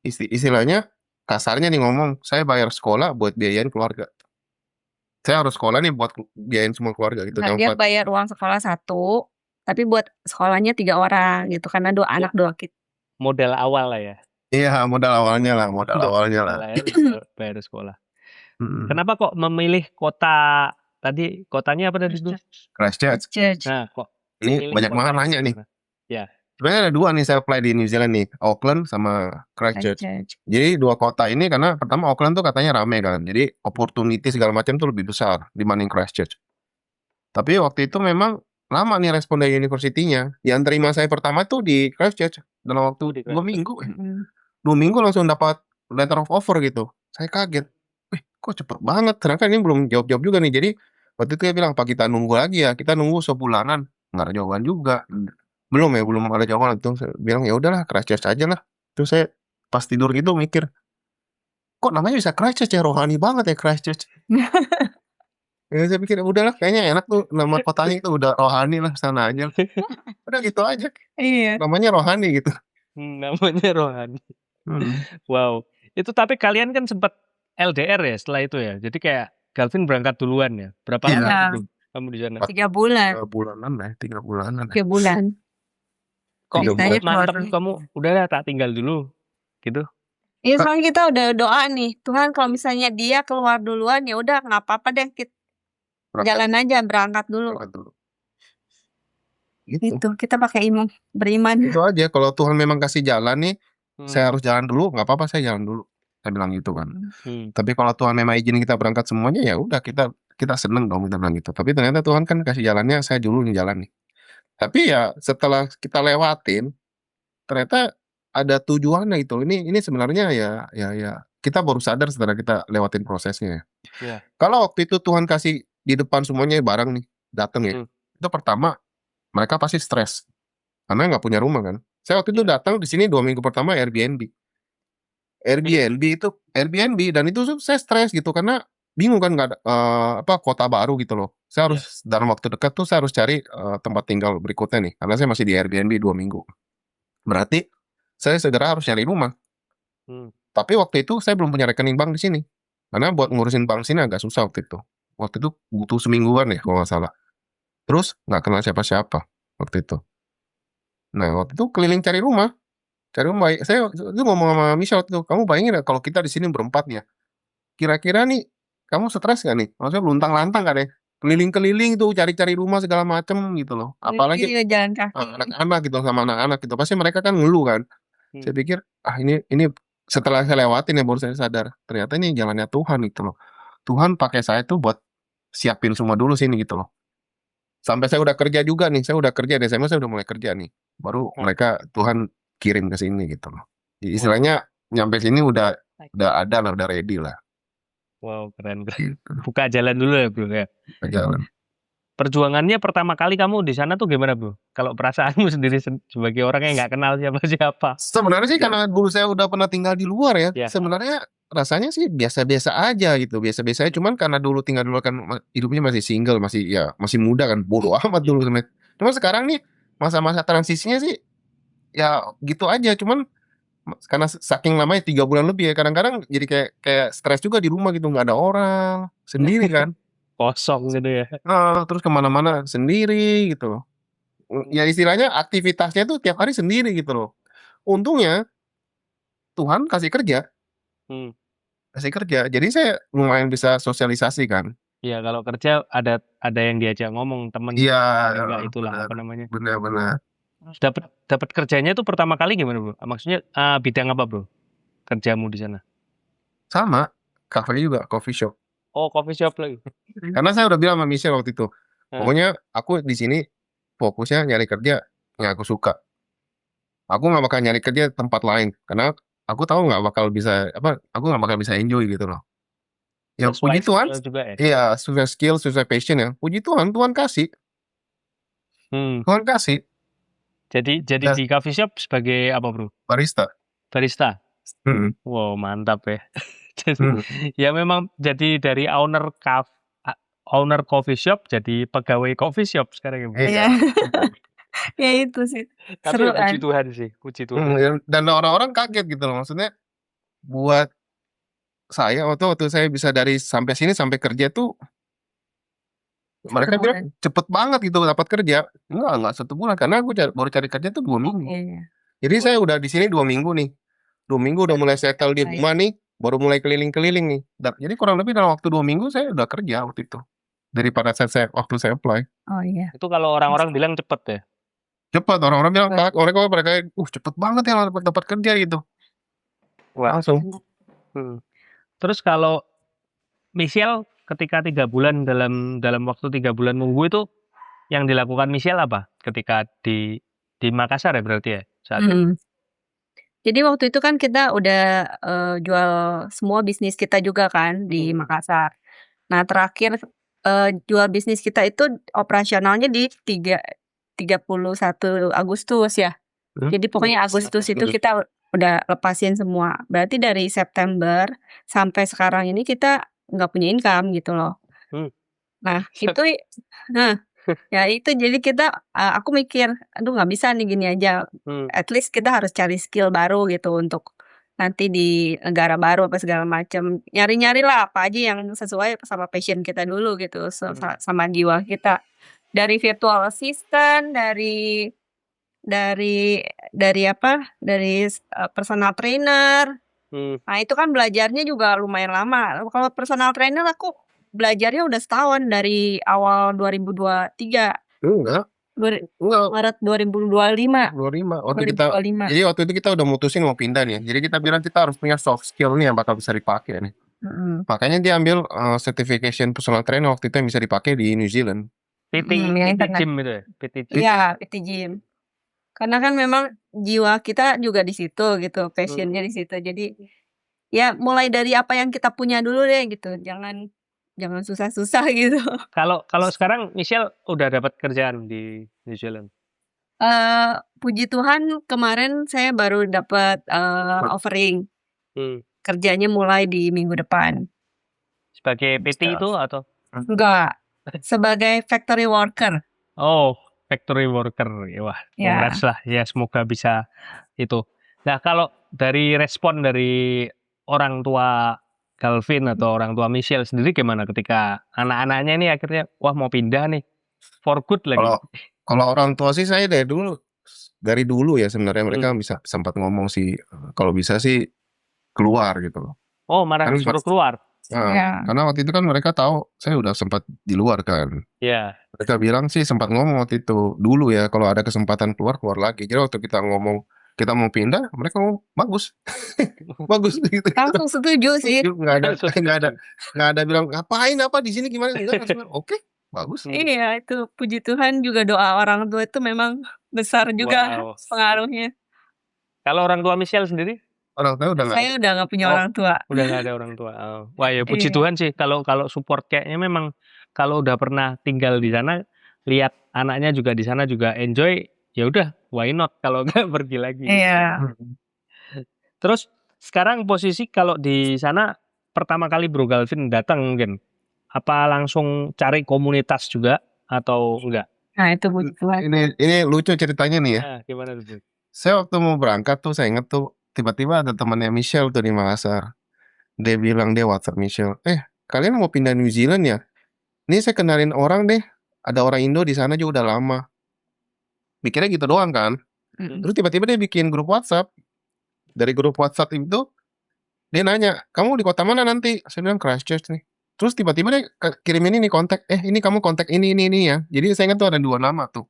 Istilahnya kasarnya nih ngomong, saya bayar sekolah buat biayain keluarga. Saya harus sekolah nih buat biayain semua keluarga gitu. Nah, dia bayar uang sekolah 1, tapi buat sekolahnya 3 orang gitu karena 2 anak 2 kid. Modal awal lah ya. Iya, modal awalnya lah. Bayar sekolah. Kenapa kok memilih kota tadi? Kotanya apa tadi itu? Christchurch. Nah, kok ini banyak banget nanya nih. Ya. Sebenarnya ada 2 nih saya apply di New Zealand nih, Auckland sama Christchurch. Jadi 2 kota ini karena pertama Auckland tuh katanya rame kan, jadi opportunity segala macam tuh lebih besar dibanding Christchurch. Tapi waktu itu memang lama nih respon dari universitinya. Yang terima saya pertama tuh di Christchurch dalam waktu 2 minggu. 2 minggu langsung dapat letter of offer gitu. Saya kaget. kok cepet banget, sedangkan ini belum jawab-jawab juga nih. Jadi waktu itu dia bilang, "Apa kita nunggu lagi ya?" Kita nunggu sebulanan, nggak ada jawaban juga. Belum ada jawaban. Itu saya bilang, "Ya udahlah Christchurch aja lah." Terus saya pas tidur gitu mikir, kok namanya bisa Christchurch ya, rohani banget ya Christchurch. Ya saya pikir, udahlah kayaknya enak tuh nama kotanya itu udah rohani lah, sana aja. Udah gitu aja, Iya. namanya rohani gitu. Namanya rohani. Mhm. Wow. Itu tapi kalian kan sempat LDR ya setelah itu ya? Jadi kayak Galvin berangkat duluan ya? Berapa Iya. lama Iya. itu kamu di sana? 3 bulan. 3 bulanan lah, 3 bulanan. 3 bulan. Kok Sisanya mantep keluar. kamu, udahlah tak tinggal dulu, gitu? Iya, soalnya kita udah doa nih, Tuhan kalau misalnya dia keluar duluan, ya udah nggak apa-apa deh, jalan aja, berangkat dulu. Berangkat dulu. Gitu. Itu, kita pakai beriman. Itu aja, kalau Tuhan memang kasih jalan nih, saya Hmm. harus jalan dulu, nggak apa-apa saya jalan dulu. Saya bilang gitu kan. Hmm. Tapi kalau Tuhan memang izin kita berangkat semuanya, ya udah kita seneng dong kita bilang gitu. Tapi ternyata Tuhan kan kasih jalannya, saya dulu nih jalan nih. Tapi ya setelah kita lewatin, ternyata ada tujuannya itu. Ini sebenarnya ya kita baru sadar setelah kita lewatin prosesnya ya. Iya. Kalau waktu itu Tuhan kasih di depan semuanya barang nih, dateng ya. Itu pertama mereka pasti stres karena nggak punya rumah kan. Saya waktu itu datang di sini 2 minggu pertama Airbnb dan itu saya stres gitu karena bingung kan, nggak ada kota baru gitu loh. Saya harus dalam waktu dekat tuh saya harus cari tempat tinggal berikutnya nih karena saya masih di Airbnb 2 minggu. Berarti saya segera harus nyari rumah. Tapi waktu itu saya belum punya rekening bank di sini karena buat ngurusin bank sini agak susah waktu itu. Waktu itu butuh semingguan ya kalau nggak salah. Terus nggak kenal siapa-siapa waktu itu. Nah waktu itu keliling cari rumah. Saya itu ngomong sama Michelle waktu itu, kamu bayangin nggak kalau kita di sini berempat ya, kira-kira nih kamu stres nggak nih? Maksudnya luntang-lantang nggak deh? Keliling-keliling tuh cari-cari rumah segala macem gitu loh. Apalagi Iya, jalan kaki. anak-anak gitu sama anak-anak gitu. Pasti mereka kan ngeluh kan. Saya pikir ini setelah saya lewatin ya baru saya sadar ternyata ini jalannya Tuhan gitu loh. Tuhan pakai saya tuh buat siapin semua dulu sini gitu loh. Sampai saya udah kerja juga nih, saya udah kerja Desember, saya udah mulai kerja nih. Baru mereka Tuhan kirim ke sini gitu loh. Istilahnya nyampe sini udah ada lah, udah ready lah. Wow, keren. Gitu. Buka jalan dulu ya bro ya. Buka jalan. Perjuangannya pertama kali kamu di sana tuh gimana bro? Kalau perasaanmu sendiri sebagai orang yang nggak kenal siapa-siapa. Sebenarnya sih karena dulu saya udah pernah tinggal di luar ya. Sebenarnya rasanya sih biasa-biasa aja gitu, biasa-biasa aja. Cuman karena dulu tinggal di luar kan hidupnya masih single, masih muda kan, bodoh amat dulu sebenarnya. Cuma sekarang nih masa-masa transisinya sih ya gitu aja. Cuman karena saking lamanya 3 bulan lebih ya, kadang-kadang jadi kayak stres juga di rumah gitu, nggak ada orang, sendiri kan. Kosong gitu ya. Terus kemana-mana sendiri gitu loh. Ya istilahnya aktivitasnya tuh tiap hari sendiri gitu loh. Untungnya Tuhan kasih kerja. Kasih kerja. Jadi saya lumayan bisa sosialisasi kan. Iya, kalau kerja ada yang diajak ngomong temen. Iya, enggak itulah apa namanya. Benar. Dapat kerjanya itu pertama kali gimana bro? Maksudnya bidang apa bro? Kerjamu di sana? Sama, cafe juga, coffee shop. Oh, coffee shop lagi. Karena saya udah bilang sama Michelle waktu itu, pokoknya aku di sini fokusnya nyari kerja yang aku suka. Aku nggak bakal nyari kerja di tempat lain karena aku tahu nggak bakal bisa aku nggak bakal bisa enjoy gitu loh. Ya puji Tuhan. Juga, ya? Iya, sesuai skill, sesuai passion ya. Puji Tuhan, Tuhan kasih. Tuhan kasih. Jadi di coffee shop sebagai apa bro? Barista. Wow, mantap ya. Ya memang jadi dari owner coffee shop jadi pegawai coffee shop sekarang ya bro. Iya. Ya itu sih. Tapi Seru puji kan. Tuhan sih, puji Tuhan. Dan orang-orang kaget gitu loh. Maksudnya buat saya waktu saya bisa dari sampai sini sampai kerja tuh mereka bilang cepet banget gitu dapat kerja. Enggak 1 bulan karena aku baru cari kerja tuh 2 minggu. Jadi saya udah di sini 2 minggu nih. 2 minggu udah mulai settle di rumah nih, baru mulai keliling-keliling nih. Jadi kurang lebih dalam waktu 2 minggu saya udah kerja waktu itu. Daripada waktu saya apply. Oh iya. Itu kalau orang-orang bilang cepet ya. Cepat, orang-orang bilang mereka cepet banget ya dapat kerja gitu. Langsung. Terus kalau Michelle ketika 3 bulan dalam waktu 3 bulan nunggu itu yang dilakukan Michelle apa? Ketika di Makassar ya berarti ya saat itu? Jadi waktu itu kan kita udah, jual semua bisnis kita juga kan di Makassar. Nah terakhir, jual bisnis kita itu operasionalnya di 31 Agustus ya. Jadi pokoknya Agustus itu kita udah lepasin semua. Berarti dari September sampai sekarang ini kita nggak punya income gitu loh. Nah itu nah, ya itu jadi kita aku mikir, "Aduh nggak bisa nih gini aja, at least kita harus cari skill baru gitu untuk nanti di negara baru apa segala macam." Nyari-nyari lah apa aja yang sesuai sama passion kita dulu gitu, sama jiwa kita. Dari virtual assistant, dari apa, personal trainer. Nah itu kan belajarnya juga lumayan lama. Kalau personal trainer aku belajarnya udah setahun dari awal 2023. Enggak. Maret 2025. 25. 2025. Jadi waktu itu kita udah mutusin mau pindah nih. Jadi kita bilang kita harus punya soft skill nih yang bakal bisa dipakai nih. Makanya dia ambil certification personal trainer waktu itu yang bisa dipakai di New Zealand. PT Gym itu ya? PT Gym. Iya, PT Gym. Karena kan memang jiwa kita juga di situ gitu, passion-nya di situ. Jadi ya mulai dari apa yang kita punya dulu deh gitu. Jangan susah-susah gitu. Kalau sekarang Michelle udah dapat kerjaan di New Zealand? Puji Tuhan kemarin saya baru dapat offering. Kerjanya mulai di minggu depan. Sebagai PT itu atau? Enggak, sebagai factory worker. Oh, factory worker. Wah, congrats lah. Ya, semoga bisa itu. Nah, kalau dari respon dari orang tua Calvin atau orang tua Michelle sendiri gimana ketika anak-anaknya ini akhirnya wah mau pindah nih for good lagi? Kalau orang tua sih saya dari dulu ya sebenarnya mereka bisa sempat ngomong sih kalau bisa sih keluar gitu loh. Oh, malah disuruh keluar. Karena waktu itu kan mereka tahu saya udah sempat di luar kan. Iya. Mereka bilang sih sempat ngomong waktu itu dulu ya kalau ada kesempatan keluar lagi. Jadi waktu kita ngomong kita mau pindah, mereka ngomong bagus, bagus gitu. Langsung setuju sih. Nggak ada bilang ngapain apa di sini gimana enggak. Oke, bagus. Iya itu puji Tuhan juga doa orang tua itu memang besar juga pengaruhnya. Kalau orang tua Michelle sendiri? Orang tua udah nggak. Saya udah nggak punya orang tua. Udah nggak ada orang tua. Wah ya puji Tuhan sih kalau support kayaknya memang kalau udah pernah tinggal di sana, lihat anaknya juga di sana juga enjoy, ya udah why not kalau nggak pergi lagi. Iya. Terus sekarang posisi kalau di sana pertama kali Bro Calvin datang mungkin apa langsung cari komunitas juga atau enggak? Nah itu puji Tuhan. Ini lucu ceritanya nih ya. Gimana tuh? Saya waktu mau berangkat tuh saya inget tuh tiba-tiba ada temannya Michelle tuh di Makassar. Dia bilang dia WhatsApp Michelle, kalian mau pindah New Zealand ya? Ini saya kenalin orang deh. Ada orang Indo di sana juga udah lama. Mikirnya gitu doang kan. Terus tiba-tiba dia bikin grup WhatsApp. Dari grup WhatsApp itu dia nanya, kamu di kota mana nanti? Saya bilang Christchurch nih. Terus tiba-tiba dia kirimin ini kontak. Ini kamu kontak ini ya. Jadi saya ingat tuh ada 2 nama tuh.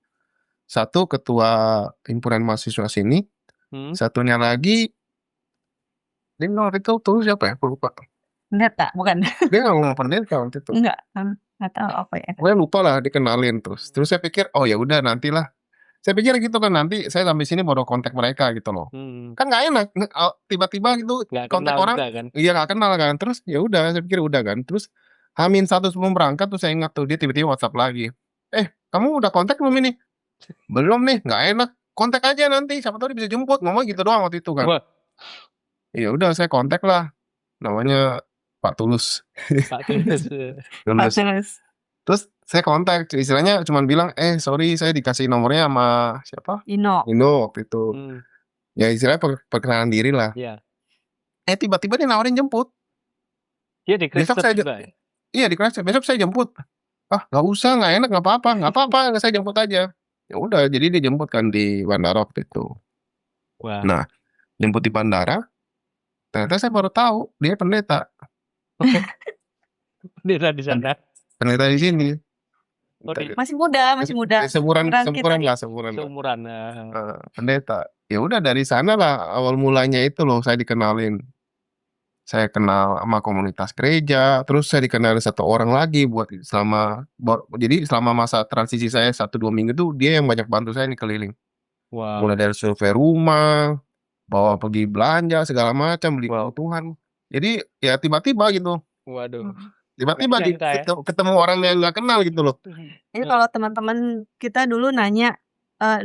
Satu ketua himpunan mahasiswa sini. Satunya lagi dia waktu itu tuh siapa ya? Aku lupa. Pendeta, bukan? Dia nggak ngomong pendeta waktu itu. Enggak tahu apa ya. Pokoknya lupa lah dikenalin terus. Terus saya pikir oh ya udah nantilah. Saya pikir gitu kan nanti saya sampai sini baru kontak mereka gitu loh. Kan nggak enak tiba-tiba gitu kontak orang. Kan? Iya nggak kenal kan. Terus ya udah saya pikir udah kan. Terus H-1 sebelum berangkat tuh saya ingat tuh dia tiba-tiba WhatsApp lagi. Kamu udah kontak belum ini? Belum nih, nggak enak. Kontak aja nanti, siapa tahu dia bisa jemput. Ngomong gitu doang waktu itu kan. Ya udah saya kontak lah. Namanya Pak Tulus. Pak Tulus. Terus saya kontak, istilahnya cuma bilang, sorry saya dikasih nomornya sama siapa? Ino waktu itu. Ya istilahnya perkenalan diri lah. Iya. Tiba-tiba dia nawarin jemput. Iya di Christchurch juga ya? Iya di Christchurch, besok saya jemput. Nggak usah, nggak enak, nggak apa-apa, saya jemput aja. Ya udah, jadi dia jemput kan di bandara waktu itu. Wah. Nah, jemput di bandara, ternyata saya baru tahu dia pendeta. Pendeta di sana. Pendeta di sini. Masih muda. Seumuran lah. Pendeta. Ya udah dari sana lah awal mulanya itu loh saya dikenalin. Saya kenal sama komunitas gereja, terus saya dikenalin satu orang lagi jadi selama masa transisi saya 1-2 minggu tuh dia yang banyak bantu saya nih keliling. Wow. Mulai dari survei rumah, bawa pergi belanja segala macam, beli Wow. kebutuhan. Jadi ya tiba-tiba gitu, Waduh. tiba-tiba Nggak nyangka ya. ketemu orang yang nggak kenal gitu loh. Jadi kalau teman-teman kita dulu nanya,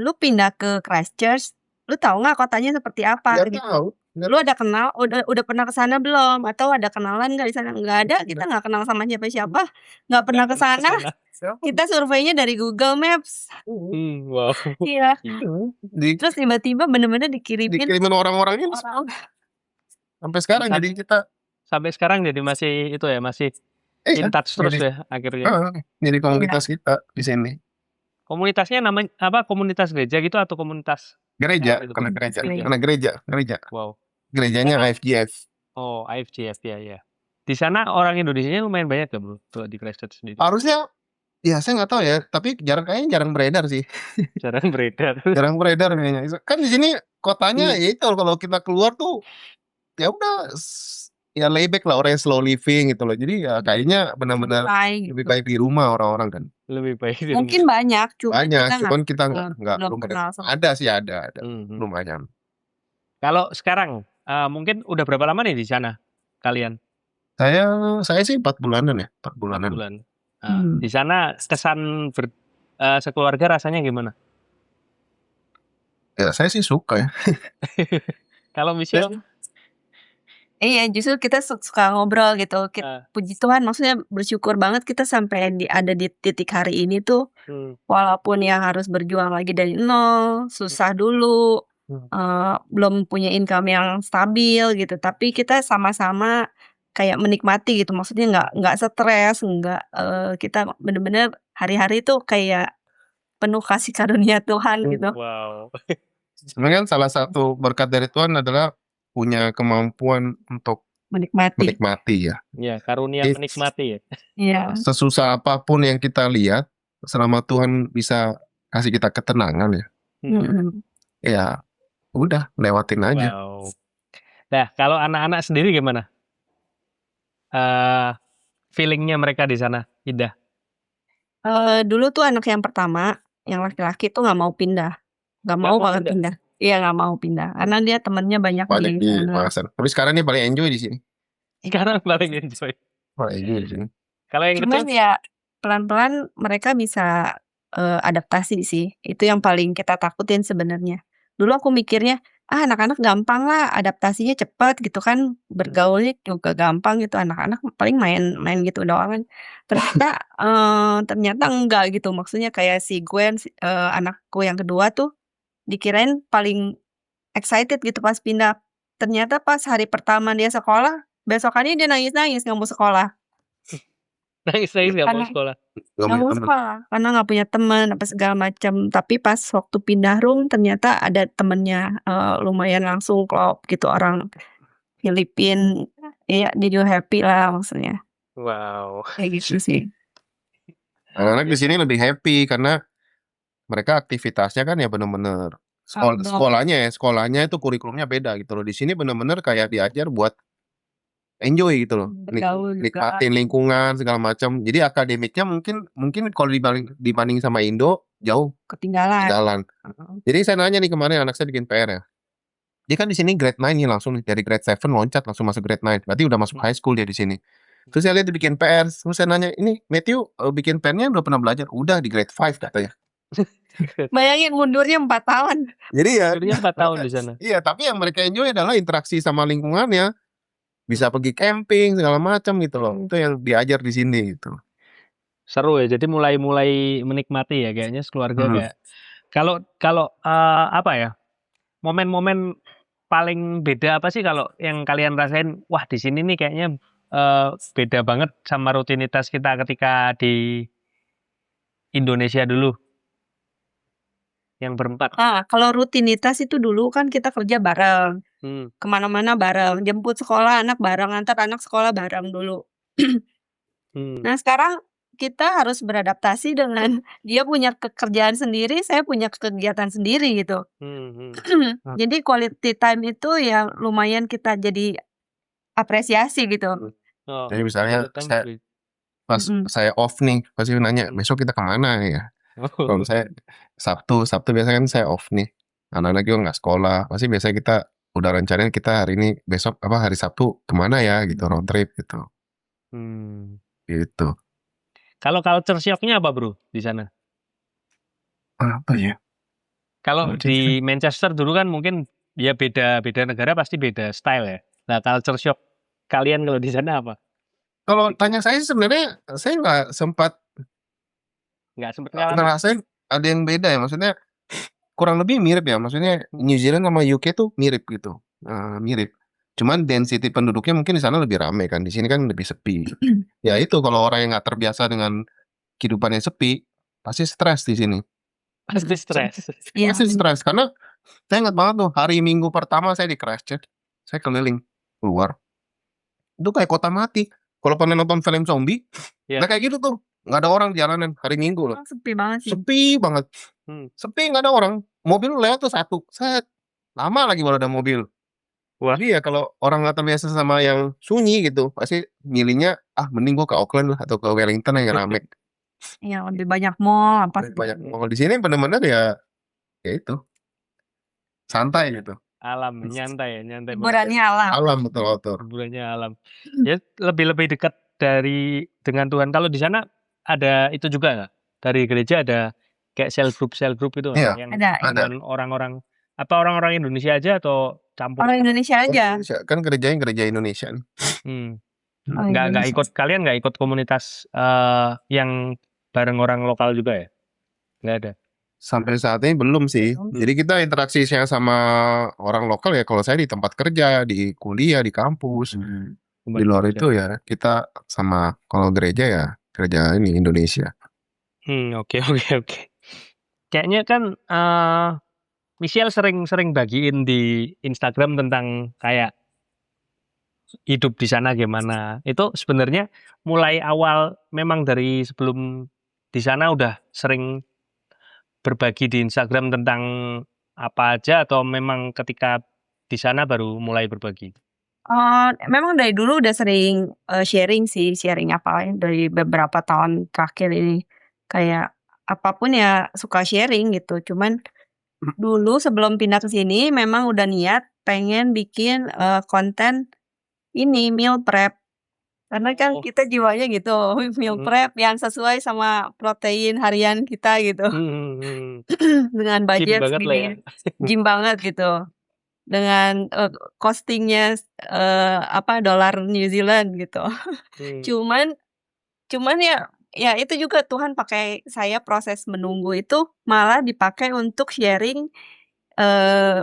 "Lu pindah ke Christchurch, lu tahu nggak kotanya seperti apa?" Nggak Gitu. tahu, nggak "Lu ada kenal udah pernah ke sana belum? Atau ada kenalan nggak di sana?" Nggak ada, kita nggak kenal sama siapa-siapa, nggak pernah ke sana. Kita surveinya dari Google Maps. Wow. Iya. di Terus tiba-tiba bener-bener dikirimin dikirimin orang-orangnya orang. sampai sekarang. Sam- Jadi kita Sampai sekarang jadi masih itu ya, masih in touch terus jadi, ya akhirnya. jadi komunitas kita di sini. Komunitasnya namanya apa? Komunitas gereja gitu atau komunitas? Gereja, Itu, karena Bang? gereja, Gereja. karena gereja. Wow. Gerejanya IFGF. Oh, IFGF ya. Di sana orang Indonesianya lumayan banyak gak bro? Tuh di Christchurch sendiri. Harusnya, ya saya nggak tahu ya, tapi kayaknya jarang beredar sih. Jarang beredar. Jarang beredar kayaknya. Kan di sini kotanya ya itu kalau kita keluar tuh ya udah ya layback lah, orang yang slow living gitu loh. Jadi ya kayaknya benar-benar Santai lebih gitu. baik di rumah orang-orang kan. Lebih baik di Mungkin rumah. banyak, cuman Banyak, kita cuman kita nggak belum belum kenal sama. ada sih, ada Mhm. lumayan. Kalau sekarang mungkin udah berapa lama nih di sana kalian? Saya sih 4 bulanan ya, 4 4 bulanan. bulan. Di sana kesan sekeluarga rasanya gimana? Ya saya sih suka ya. Kalau Michelle? Iya, justru kita suka ngobrol gitu. Puji Tuhan, maksudnya bersyukur banget kita sampai ada di titik hari ini tuh. Walaupun yang harus berjuang lagi dari nol, susah dulu, belum punya income yang stabil gitu. Tapi kita sama-sama kayak menikmati gitu. Maksudnya nggak stres, kita bener-bener hari-hari tuh kayak penuh kasih karunia Tuhan gitu. Wow. Sebenarnya kan salah satu berkat dari Tuhan adalah punya kemampuan untuk menikmati ya. Ya, karunia Jadi, menikmati ya. Iya. Sesusah apapun yang kita lihat, selama Tuhan bisa kasih kita ketenangan ya. Ya, udah lewatin aja. Wow. Nah, kalau anak-anak sendiri gimana? Feelingnya mereka di sana, Indah? Dulu tuh anak yang pertama, yang laki-laki tuh nggak mau pindah. Nggak mau banget pindah. Iya, nggak mau pindah. Karena dia temennya banyak Banyak di di sana. Makassar. Tapi sekarang dia paling enjoy di sini. Sekarang paling enjoy. Paling enjoy di sini. Kalau yang Cuman kecil? ya pelan-pelan mereka bisa adaptasi sih. Itu yang paling kita takutin sebenarnya. Dulu aku mikirnya, anak-anak gampang lah, adaptasinya cepat gitu kan, bergaulnya juga gampang gitu, anak-anak paling main gitu doang kan. Ternyata enggak gitu, maksudnya kayak si Gwen, anakku yang kedua tuh dikirain paling excited gitu pas pindah. Ternyata pas hari pertama dia sekolah, besokannya dia nangis-nangis nggak mau sekolah. Nangis-nangis nggak mau Karena sekolah. nggak mau sekolah, karena nggak punya teman apa segala macam. Tapi pas waktu pindah room ternyata ada temennya, lumayan langsung klop gitu, orang Filipina. Iya, dia juga happy lah maksudnya. Wow. Kayak gitu sih. Anak-anak di sini lebih happy karena mereka aktivitasnya kan ya bener-bener sekolahnya itu kurikulumnya beda gitu loh. Di sini bener-bener kayak diajar buat enjoy gitu loh. Bergaul juga. Nikmatin lingkungan segala macam. Jadi akademiknya mungkin kalau dibanding sama Indo jauh Ketinggalan. Jadi saya nanya nih kemarin anak saya bikin PR ya. Dia kan di sini grade 9 nih langsung dari grade 7 loncat langsung masuk grade 9. Berarti udah masuk high school dia di sini. Terus saya lihat dia bikin PR. Terus saya nanya, "Ini Matthew bikin PR-nya udah pernah belajar?" "Udah di grade 5 katanya." Bayangin mundurnya 4 tahun. Jadi ya Mundurnya 4 tahun di sana. Iya, tapi yang mereka enjoy adalah interaksi sama lingkungannya. Bisa pergi camping segala macam gitu loh. Itu yang diajar di sini gitu. Seru ya. Jadi mulai menikmati ya kayaknya sekeluarga kayak. Kalau apa ya? Momen-momen paling beda apa sih kalau yang kalian rasain? Wah, di sini nih kayaknya beda banget sama rutinitas kita ketika di Indonesia dulu. Yang berempat. Kalau rutinitas itu dulu kan kita kerja bareng. Kemana-mana bareng, jemput sekolah anak bareng, antar anak sekolah bareng dulu. Nah sekarang kita harus beradaptasi dengan dia punya pekerjaan sendiri, saya punya kegiatan sendiri gitu. Jadi quality time itu yang lumayan kita jadi apresiasi gitu. Jadi misalnya pas saya off nih, pasti nanya, "Besok kita kemana ya?" Kalau saya Sabtu biasanya kan saya off nih. Anak-anak juga nggak sekolah. Pasti biasanya kita udah rencananya kita hari ini besok hari Sabtu kemana ya gitu, road trip gitu. Gitu. Kalau culture shock-nya apa, Bro, di sana? Apa ya? Kalau di Manchester dulu kan mungkin ya beda negara pasti beda style ya. Nah, culture shock kalian kalau di sana apa? Kalau tanya saya sebenarnya saya nggak sempat Nggak sempet ngalamin. ngerasain ada yang beda ya, maksudnya kurang lebih mirip ya, maksudnya New Zealand sama UK tuh mirip gitu, mirip. Cuman density penduduknya mungkin di sana lebih ramai kan, di sini kan lebih sepi. Ya itu kalau orang yang nggak terbiasa dengan kehidupan yang sepi, pasti stres di sini. Pasti stres. Iya. Pasti stres karena saya ingat banget tuh hari Minggu pertama saya di Christchurch, saya keliling keluar, itu kayak kota mati. Kalau pernah nonton film zombie, Iya. nah kayak gitu tuh, nggak ada orang di jalanan hari Minggu loh, Sepi banget sih. sepi banget, sepi nggak ada orang, mobil lewat tuh satu, set, lama lagi baru ada mobil. Wah. Jadi ya kalau orang nggak terbiasa sama yang sunyi gitu, pasti milihnya mending gua ke Auckland lah atau ke Wellington yang rame. Iya, lebih banyak mall apa Banyak mall di sini bener-bener ya itu santai gitu. Alam, nyantai banget. hiburannya alam. Alam betul. Hiburannya alam. Ya lebih dekat dengan Tuhan. Kalau di sana ada itu juga nggak? Dari gereja ada kayak sel group itu nggak? Iya, yang ada. dengan orang-orang Indonesia aja atau campur? Orang Indonesia aja. Kan gerejanya gereja Indonesia nih. Nggak ikut, kalian nggak ikut komunitas yang bareng orang lokal juga ya? Nggak ada. Sampai saat ini belum sih. Jadi kita interaksinya sama orang lokal ya kalau saya di tempat kerja, di kuliah, di kampus. Di luar itu ya kita sama, kalau gereja ya gereja ini Indonesia. Oke. Kayaknya kan Michelle sering bagiin di Instagram tentang kayak hidup di sana gimana. Itu sebenarnya mulai awal memang dari sebelum di sana udah sering berbagi di Instagram tentang apa aja atau memang ketika di sana baru mulai berbagi? Memang dari dulu udah sering sharing apa dari beberapa tahun terakhir ini. Kayak apapun ya suka sharing gitu. Cuman dulu sebelum pindah ke sini memang udah niat pengen bikin konten ini meal prep. Karena kan kita jiwanya gitu, meal prep yang sesuai sama protein harian kita gitu. Dengan budget banget lah ya. segini, gym banget gitu. Dengan costingnya dolar New Zealand gitu. Cuman ya itu juga Tuhan pakai saya proses menunggu itu malah dipakai untuk sharing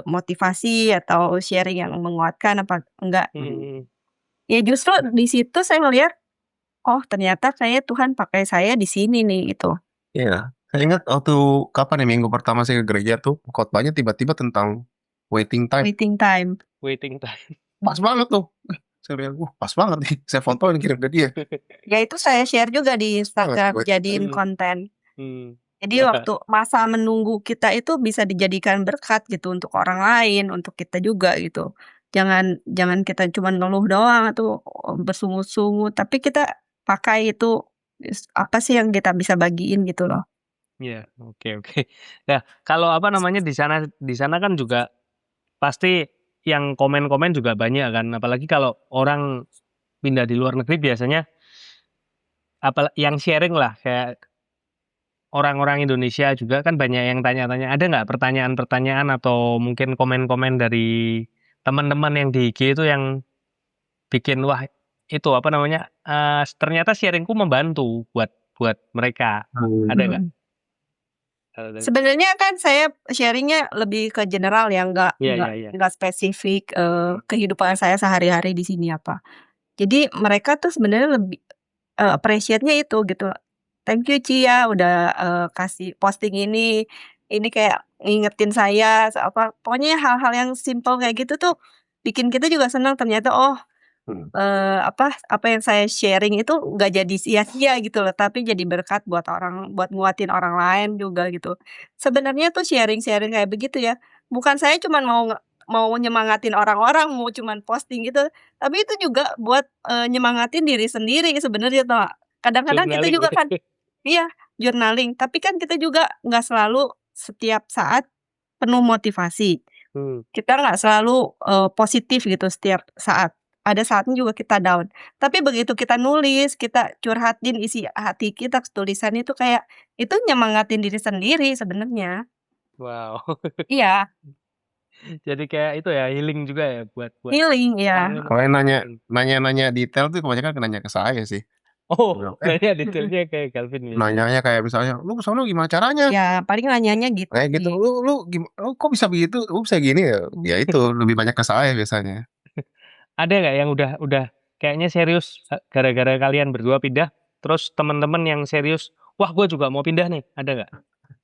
motivasi atau sharing yang menguatkan apa enggak. Ya justru di situ saya ngelihat, oh ternyata Tuhan pakai saya di sini nih gitu. Iya, saya ingat waktu kapan ya minggu pertama saya ke gereja tuh khotbahnya tiba-tiba tentang waiting time. Pas banget tuh. Saya lihat, pas banget nih. Saya foto dan kirim ke dia. Ya itu saya share juga di Instagram, jadiin konten. Jadi waktu masa menunggu kita itu bisa dijadikan berkat gitu untuk orang lain, untuk kita juga gitu. Jangan kita cuma ngeluh doang atau bersungut-sungut, tapi kita pakai itu apa sih yang kita bisa bagiin gitu loh. Iya, oke. Nah, kalau di sana kan juga pasti yang komen-komen juga banyak kan, apalagi kalau orang pindah di luar negeri biasanya yang sharing lah kayak orang-orang Indonesia juga kan banyak yang tanya-tanya, ada nggak pertanyaan-pertanyaan atau mungkin komen-komen dari teman-teman yang di IG itu yang bikin wah itu ternyata sharingku membantu buat mereka, ada nggak? Sebenarnya kan saya sharingnya lebih ke general ya, nggak spesifik kehidupan saya sehari-hari di sini apa. Jadi mereka tuh sebenarnya lebih appreciate-nya itu gitu. Thank you Ci ya udah kasih posting ini kayak ngingetin saya pokoknya hal-hal yang simple kayak gitu tuh bikin kita juga senang ternyata apa yang saya sharing itu nggak jadi sia-sia gitu loh, tapi jadi berkat buat nguatin orang lain juga gitu. Sebenarnya tuh sharing-sharing kayak begitu ya, bukan saya cuman mau nyemangatin orang-orang, mau cuman posting gitu, tapi itu juga buat nyemangatin diri sendiri sebenarnya tuh. Kadang-kadang kita juga kan iya, journaling, tapi kan kita juga nggak selalu setiap saat penuh motivasi. Kita nggak selalu, positif gitu setiap saat. Ada saatnya juga kita down. Tapi begitu kita nulis, kita curhatin isi hati kita ke tulisan itu kayak, itu nyemangatin diri sendiri sebenarnya. Wow. Iya, Jadi kayak itu ya healing juga ya buat healing, ya. Kalau yang nanya detail tuh kebanyakan nanya ke saya sih. Oh, Bilang, nanya detailnya kayak Calvin biasanya. Nanyanya kayak misalnya, "Lu ke sono gimana caranya?" Ya, paling nanyanya gitu Kayak gitu, sih. "Lu lu kok bisa begitu? Lu bisa gini ya?" Ya itu lebih banyak ke saya biasanya. Ada nggak yang udah kayaknya serius gara-gara kalian berdua pindah, terus teman-teman yang serius, "Wah, gue juga mau pindah nih." Ada nggak?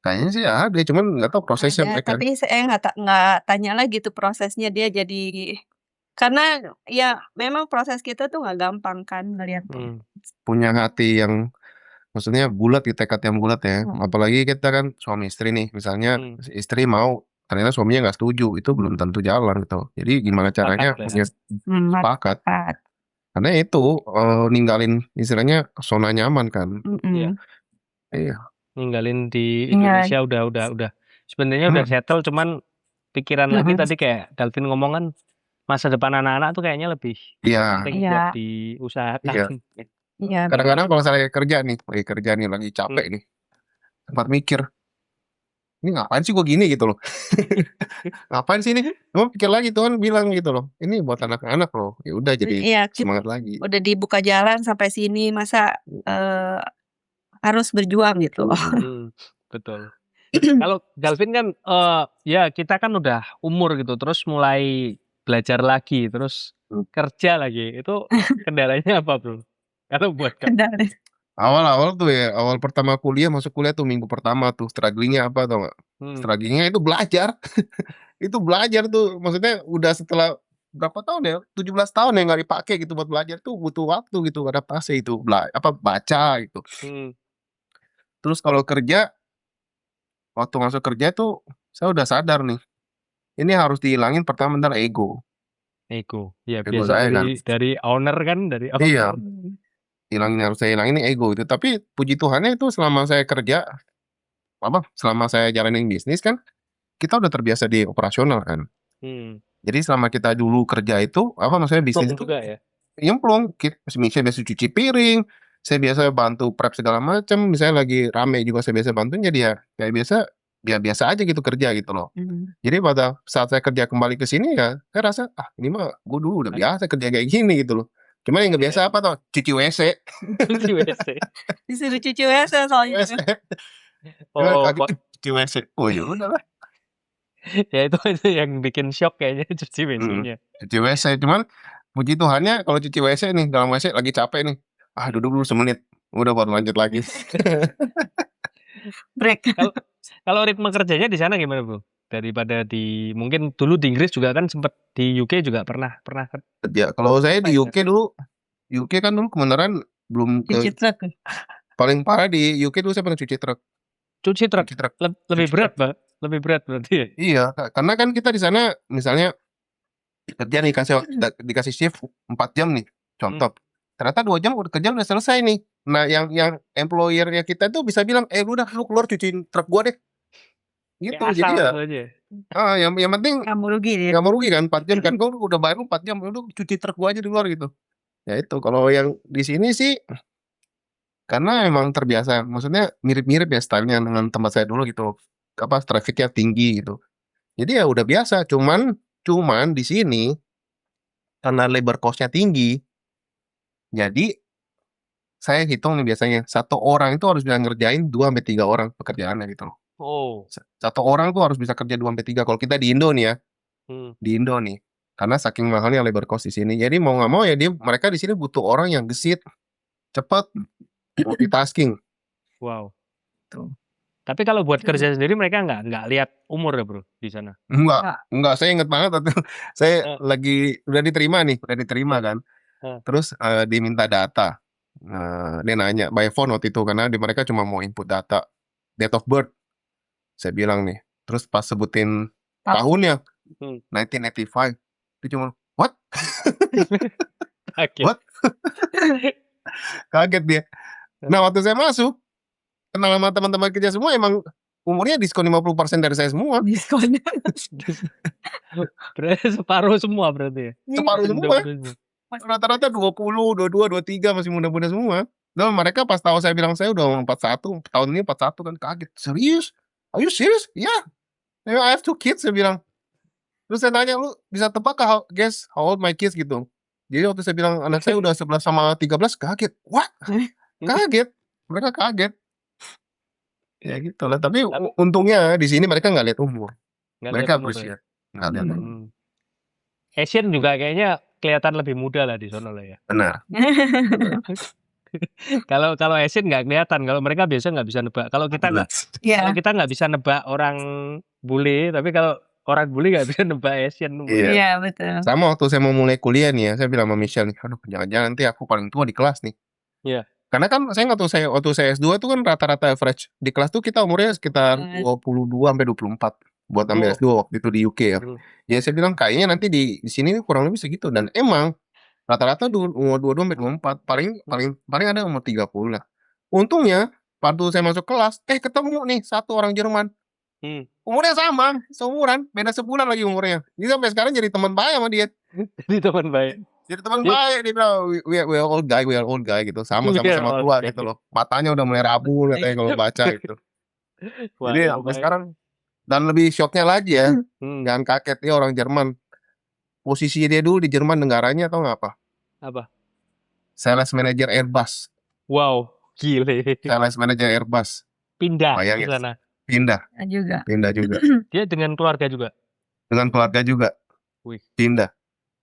Kayaknya sih ada, cuman nggak tahu prosesnya Ada, mereka. tapi saya nggak tanya lagi tuh prosesnya dia jadi karena ya memang proses kita tuh nggak gampang kan ngelihat. Punya hati yang maksudnya bulat gitu, tekad yang bulat ya. Apalagi kita kan suami istri nih, misalnya istri mau, ternyata suaminya nggak setuju, itu belum tentu jalan gitu. Jadi gimana caranya punya sepakat. Karena itu ninggalin istilahnya zona nyaman kan. Iya. Ninggalin di Indonesia udah sebenarnya udah settle, cuman pikiran lagi tadi kayak Calvin ngomong kan masa depan anak-anak tuh kayaknya lebih penting buat diusahakan. Iya. Kadang-kadang kalau saya lagi kerja nih, lagi capek nih, sempat mikir, ini ngapain sih gue gini gitu loh. Ngapain sih ini? Cuma pikir lagi Tuhan bilang gitu loh, ini buat anak-anak loh. Ya udah jadi semangat lagi. Udah dibuka jalan sampai sini masa harus berjuang gitu. Betul. Kalau Calvin kan ya kita kan udah umur gitu, terus mulai belajar lagi, terus kerja lagi. Itu kendalanya apa, Bro? Kalau buat Kendala. Awal-awal tuh ya, awal pertama kuliah, masuk kuliah tuh minggu pertama tuh strugglingnya apa tau gak? Strugglingnya itu belajar. Itu belajar tuh, maksudnya udah setelah berapa tahun ya, 17 tahun ya nggak dipakai gitu buat belajar tuh butuh waktu gitu adaptasi itu baca gitu. Terus kalau kerja, waktu masuk kerja tuh saya udah sadar nih, ini harus dihilangin pertama bentar ego. Ego, ya Ego biasa saya kan. dari owner kan, dari owner. Iya, harus saya hilangin ini ego itu. Tapi puji Tuhannya itu selama saya kerja, selama saya jalanin bisnis kan, kita udah terbiasa di operasional kan. Jadi selama kita dulu kerja itu, maksudnya bisnis itu juga ya? nyemplung, saya biasa cuci piring, saya biasa bantu prep segala macam, misalnya lagi rame juga saya biasa bantuin, jadi ya kayak biasa aja gitu kerja gitu loh. Jadi pada saat saya kerja kembali ke sini ya, saya rasa ini mah gue dulu udah biasa kerja kayak gini gitu loh. Cuma yang nggak biasa apa tuh? Cuci WC. Cuci WC. Disuruh cuci WC soalnya. Cuci WC. Oh ya udah lah. Ya itu yang bikin shock kayaknya cuci WC-nya. Cuci WC, cuman puji Tuhannya kalau cuci WC nih, dalam WC lagi capek nih, duduk dulu semenit, udah baru lanjut lagi. Break. Kalau ritme kerjanya di sana gimana, Bro? Daripada mungkin dulu di Inggris juga kan sempat, di UK juga pernah kerja. Kalau saya di UK kan dulu kebenaran belum cuci truk. Paling parah di UK dulu saya pernah cuci truk. Cuci truk. Lebih berat, Pak. Lebih berat berarti ya? Iya, karena kan kita di sana misalnya kerja nih dikasih shift 4 jam nih, contoh. Ternyata 2 jam kerja udah selesai nih. Nah, yang employer-nya kita tuh bisa bilang, lu keluar cuciin truk gua deh. Gitu. Jadi ya yang penting nggak mau rugi kan 4 jam kan, gua udah bayar lu 4 jam, lu cuci truk gua aja di luar gitu. Ya itu, kalau yang di sini sih karena emang terbiasa, maksudnya mirip-mirip ya stylenya dengan tempat saya dulu gitu. Trafficnya tinggi gitu. Jadi ya udah biasa, cuman di sini karena labor cost-nya tinggi, jadi saya hitung nih biasanya, 1 orang itu harus bisa ngerjain 2-3 orang pekerjaannya gitu loh. 1 orang tuh harus bisa kerja 2-3 kalau kita di Indo nih ya. Di Indo nih. Karena saking mahalnya labor cost di sini. Jadi mau nggak mau ya mereka di sini butuh orang yang gesit, cepat, multitasking. Wow. Tuh. Tapi kalau buat kerja sendiri mereka nggak lihat umur ya, Bro, di sana? Enggak. Saya inget banget waktu saya udah diterima kan. Terus diminta data. Dia nanya by phone waktu itu karena mereka cuma mau input data, date of birth. Saya bilang nih. Terus pas sebutin tahunnya 1985. Dia cuma what? What? Kaget dia. Nah, waktu saya masuk kenal sama teman-teman kerja semua emang umurnya diskon 50% dari saya semua. Diskonnya. Berarti separuh semua berarti ya? Separuh semua. Muda-muda semua. Rata-rata 20, 22, 23 masih muda-muda semua. Dan mereka pas tahu saya bilang saya udah 41, tahun ini 41 kan kaget. Serius? Are you serious? Yeah. I have 2 kids, saya bilang. Terus saya tanya, lu bisa tebak guess how old my kids gitu. Jadi waktu saya bilang anak saya udah 11 sama 13, kaget. What? Kaget. Mereka kaget. Ya gitu lah. Tapi untungnya di sini mereka nggak lihat umur. Nggak Mereka lihat umur ya? appreciate. Nggak lihat umur. Asian juga kayaknya kelihatan lebih muda lah di sana lah ya. Benar. Kalau Asian nggak kelihatan, kalau mereka biasa nggak bisa nebak. Kalau kita nggak, Iya. kalau kita nggak bisa nebak orang bule, tapi kalau orang bule nggak bisa nebak Asian. Iya. Iya, betul. Sama waktu saya mau mulai kuliah nih ya, saya bilang sama Michelle nih, aduh jangan-jangan nanti aku paling tua di kelas nih. Iya. Karena kan saya nggak tahu, saya waktu saya S2 tuh kan rata-rata average di kelas tuh kita umurnya sekitar 22 sampai 24 buat ambil S2 waktu itu di UK ya. Jadi saya bilang kayaknya nanti di sini kurang lebih segitu, dan emang rata-rata umur 22 sampai 24, paling ada umur 30 lah. Untungnya waktu saya masuk kelas, ketemu nih satu orang Jerman. Umurnya sama, seumuran, beda sebulan lagi umurnya. Jadi sampai sekarang jadi teman baik sama dia. Jadi teman baik. Jadi teman baik, dia bilang we are old guy gitu, sama tua gitu loh. Matanya udah mulai rabu katanya kalau baca gitu. Jadi sampai sekarang, dan lebih shocknya lagi ya, jangan kaget dia orang Jerman. Posisi dia dulu di Jerman negaranya tau nggak apa? Apa? Sales manager Airbus. Wow, gile. Sales manager Airbus. Pindah Bayangin. ke sana. Pindah juga. Dia dengan keluarga juga. Dengan keluarga juga. Wih. Pindah.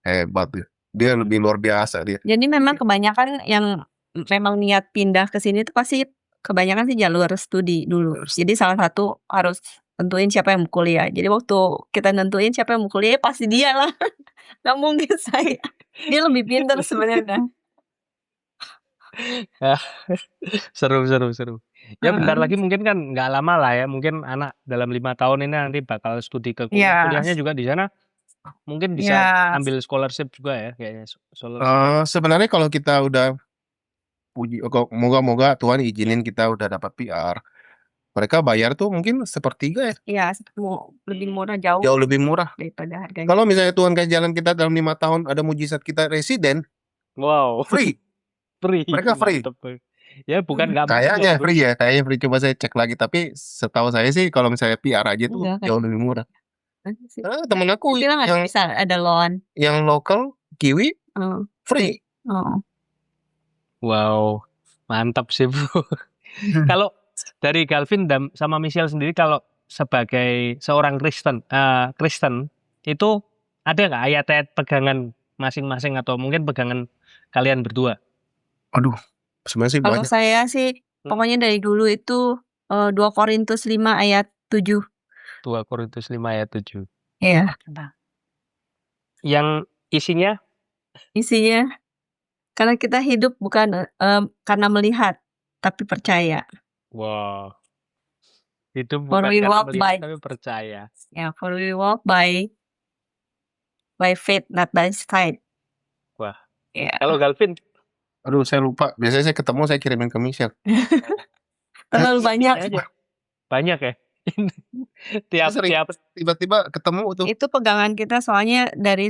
Hebat dia. Dia lebih luar biasa dia. Jadi memang kebanyakan yang memang niat pindah ke sini tuh pasti kebanyakan sih jalur studi dulu. Jadi salah satu harus tentuin siapa yang mau kuliah. Jadi waktu kita nentuin siapa yang mau kuliah, pasti dia lah. Nggak mungkin saya. Dia lebih pintar sebenarnya. Seru. Ya bentar lagi mungkin kan nggak lama lah ya. Mungkin anak dalam 5 tahun ini nanti bakal studi ke kuliah. Kuliahnya juga di sana. Mungkin bisa ambil scholarship juga ya kayaknya. Sebenarnya kalau kita udah moga-moga Tuhan izinin kita udah dapat PR, mereka bayar tuh mungkin sepertiga ya. Iya, lebih murah, jauh lebih murah daripada harganya. Kalau misalnya Tuhan kasih jalan kita dalam 5 tahun, ada mujizat kita residen, wow, free. Mereka free. Ya bukan nggak kayaknya free ya, kayaknya free. Coba saya cek lagi, tapi setahu saya sih kalau misalnya PR aja tuh jauh lebih murah. Temen aku yang bisa ada loan, yang lokal Kiwi free. Wow, mantap sih bro. Kalau dari Calvin dan sama Michelle sendiri, kalau sebagai seorang Kristen itu ada nggak ayat-ayat pegangan masing-masing atau mungkin pegangan kalian berdua? Aduh, sebenarnya sih kalau banyak. saya sih pokoknya dari dulu itu 2 Korintus 5 ayat 7. 2 Korintus 5 ayat 7. Iya. Yang isinya karena kita hidup bukan karena melihat, tapi percaya. Wow. Hidup For bukan we karena walk melihat tapi percaya. Ya, for we walk by faith, not by sight. Wah. Ya. Kalau Calvin? Aduh, saya lupa. Biasanya saya ketemu saya kirimin ke Michelle. Terlalu banyak. Banyak ya? tiap tiba-tiba ketemu tuh. Itu pegangan kita, soalnya dari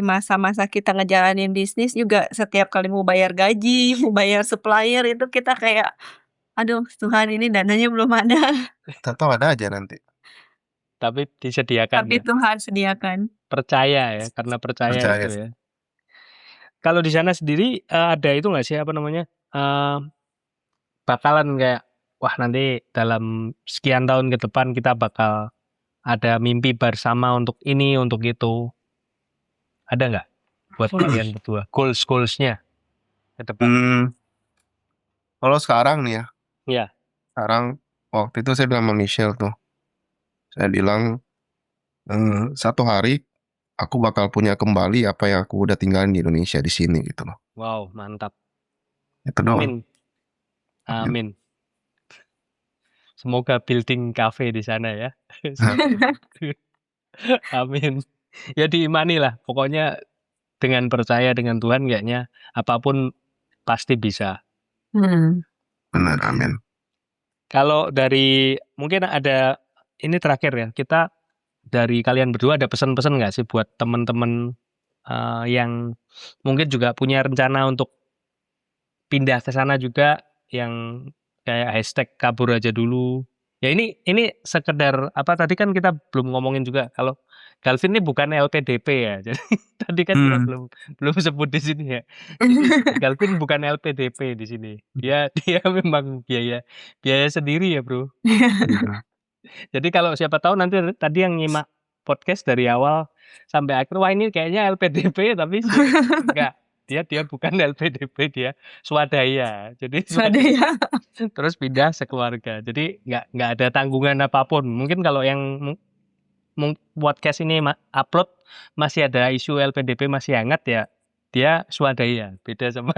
masa-masa kita ngejalanin bisnis juga, setiap kali mau bayar gaji, mau bayar supplier, itu kita kayak aduh Tuhan, ini dananya belum ada. Tahu ada aja nanti. Tapi disediakan. Tapi ya? Tuhan sediakan. Percaya ya, karena percaya. Itu ya. Kalau di sana sendiri ada itu nggak sih, apa namanya, bakalan kayak wah nanti dalam sekian tahun ke depan kita bakal ada mimpi bersama untuk ini, untuk itu. Ada nggak buat kalian berdua? Goals-nya ke depan? Kalau sekarang nih ya. Iya. Sekarang, waktu itu saya bilang sama Michelle tuh. Saya bilang, satu hari aku bakal punya kembali apa yang aku udah tinggalin di Indonesia, di sini gitu loh. Wow, mantap. Itu doang. Amin. Semoga building cafe di sana ya. Amin. Ya diimani lah. Pokoknya dengan percaya dengan Tuhan kayaknya apapun pasti bisa. Benar, amin. Kalau dari mungkin ada ini terakhir ya, kita dari kalian berdua ada pesan-pesan nggak sih buat teman-teman yang mungkin juga punya rencana untuk pindah ke sana juga, yang kayak hashtag kabur aja dulu. Ya ini sekedar apa, tadi kan kita belum ngomongin juga kalau Galvin ini bukan LPDP ya. Jadi tadi kan kita belum sebut di sini ya. Jadi Galvin bukan LPDP di sini. Dia memang biaya sendiri ya, Bro. Jadi kalau siapa tahu nanti tadi yang nyimak podcast dari awal sampai akhir, wah ini kayaknya LPDP tapi enggak. Dia bukan LPDP, dia swadaya. Jadi Swadaya. terus pindah sekeluarga. Jadi nggak ada tanggungan apapun. Mungkin kalau yang podcast ini upload masih ada isu LPDP masih hangat ya, dia swadaya. Beda sama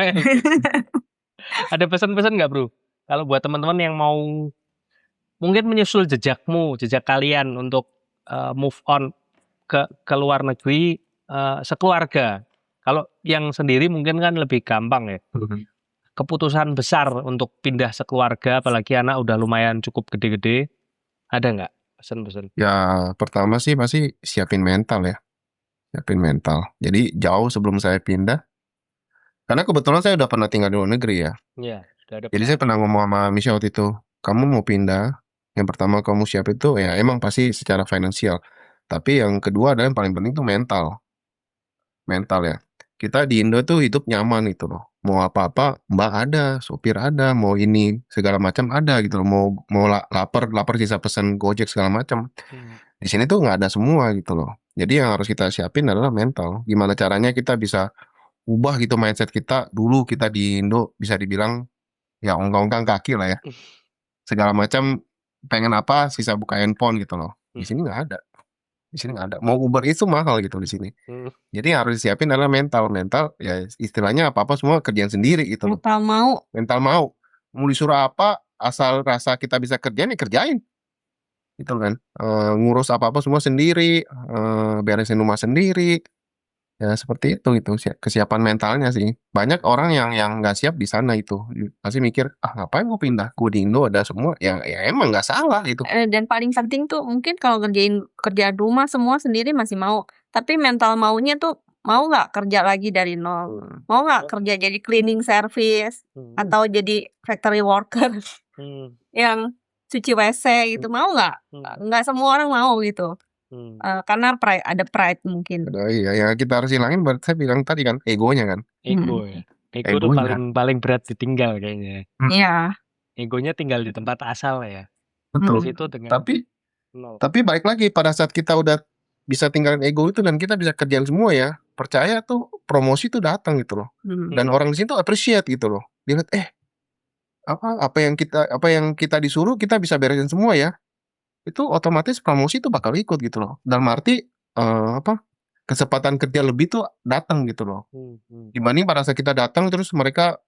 Ada pesan-pesan nggak, Bro? Kalau buat teman-teman yang mau mungkin menyusul jejak kalian untuk move on ke luar negeri sekeluarga. Kalau yang sendiri mungkin kan lebih gampang ya. Keputusan besar untuk pindah sekeluarga, apalagi anak udah lumayan cukup gede-gede, ada nggak pesan-pesan? Ya pertama sih pasti siapin mental ya, siapin mental. Jadi jauh sebelum saya pindah, karena kebetulan saya udah pernah tinggal di luar negeri ya. Iya, udah ada Jadi saya pernah ngomong sama Michelle waktu itu, kamu mau pindah, yang pertama kamu siap itu ya emang pasti secara finansial. Tapi yang kedua adalah yang paling penting tuh mental. Mental ya. Kita di Indo tuh hidup nyaman gitu loh. Mau apa-apa, mbak ada, sopir ada, mau ini segala macam ada gitu loh. Mau lapar bisa pesan Gojek segala macam. Di sini tuh nggak ada semua gitu loh. Jadi yang harus kita siapin adalah mental. Gimana caranya kita bisa ubah gitu mindset kita. Dulu kita di Indo bisa dibilang ya ongkang-ongkang kaki lah ya. Segala macam, pengen apa sisa buka handphone gitu loh. Di sini nggak ada. Di sini nggak ada. Mau Uber itu mahal gitu di sini. Jadi yang harus disiapin adalah mental ya istilahnya apa-apa semua kerjaan sendiri gitu loh. Mental mau. Mau disuruh apa, asal rasa kita bisa kerjain ya kerjain. Gitu kan. Ngurus apa-apa semua sendiri, beresin rumah sendiri. Ya seperti itu kesiapan mentalnya sih. Banyak orang yang nggak siap di sana itu. Pasti mikir, ngapain gue pindah? Gue di Indo ada semua. Ya emang nggak salah itu. Dan paling penting tuh mungkin kalau ngerjain kerjaan rumah semua sendiri masih mau. Tapi mental maunya tuh mau nggak kerja lagi dari nol. Mau nggak kerja jadi cleaning service atau jadi factory worker yang cuci WC gitu, mau nggak? Nggak semua orang mau gitu. Karena ada pride mungkin. Iya, ya kita harus hilangin. Saya bilang tadi kan egonya kan. Ego ya. Ego tuh paling berat ditinggal kayaknya. Iya. Egonya tinggal di tempat asal ya. Betul. Itu dengan Tapi balik lagi pada saat kita udah bisa tinggalin ego itu dan kita bisa kerjaan semua ya, percaya tuh promosi tuh datang gitu loh. Dan orang di sini tuh appreciate gitu loh. Dia lihat apa yang kita disuruh kita bisa beresin semua ya. Itu otomatis promosi tuh bakal ikut gitu loh. Dalam arti kesempatan kerja lebih tuh datang gitu loh. Dibanding pada saat kita datang terus mereka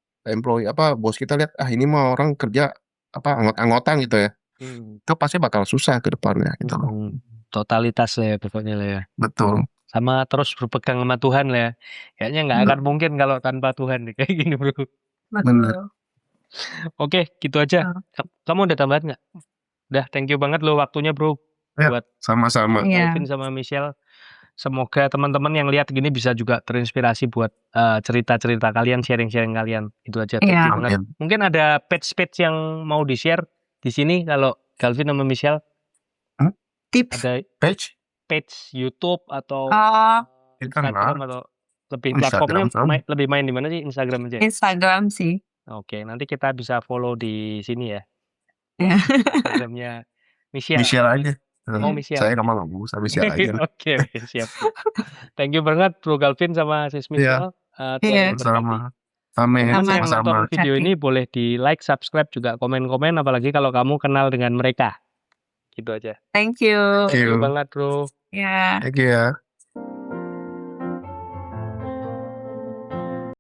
bos kita lihat ini mah orang kerja anggot-anggotan gitu ya. Itu pasti bakal susah ke depannya gitu loh. Totalitas lah ya pokoknya lah ya. Betul. Sama terus berpegang sama Tuhan lah ya. Kayaknya nggak akan mungkin kalau tanpa Tuhan nih kayak gini, Bro. Betul. Oke, gitu aja. Kamu udah tambahan nggak? Udah, thank you banget lo waktunya, Bro. Ya, buat sama-sama. Galvin sama Michelle. Semoga teman-teman yang lihat gini bisa juga terinspirasi buat cerita-cerita kalian, sharing-sharing kalian. Itu aja. Thank you banget. Mungkin ada page-page yang mau di-share di sini kalau Galvin sama Michelle. Tips. Ada page YouTube atau Instagram atau lebih platformnya lebih main di mana sih? Instagram aja. Instagram sih. Oke, nanti kita bisa follow di sini ya. Ya. Instagramnya Michelle. Michelle aja. Michelle. Saya nggak mau usah Michelle aja. Oke, siap. Thank you banget Bro Galvin sama Sis Michelle. Sama. Amin. Yang nonton video ini boleh di like, subscribe, juga komen-komen. Apalagi kalau kamu kenal dengan mereka. Gitu aja. Thank you. Thank you banget Bro. Ya. Thank you ya.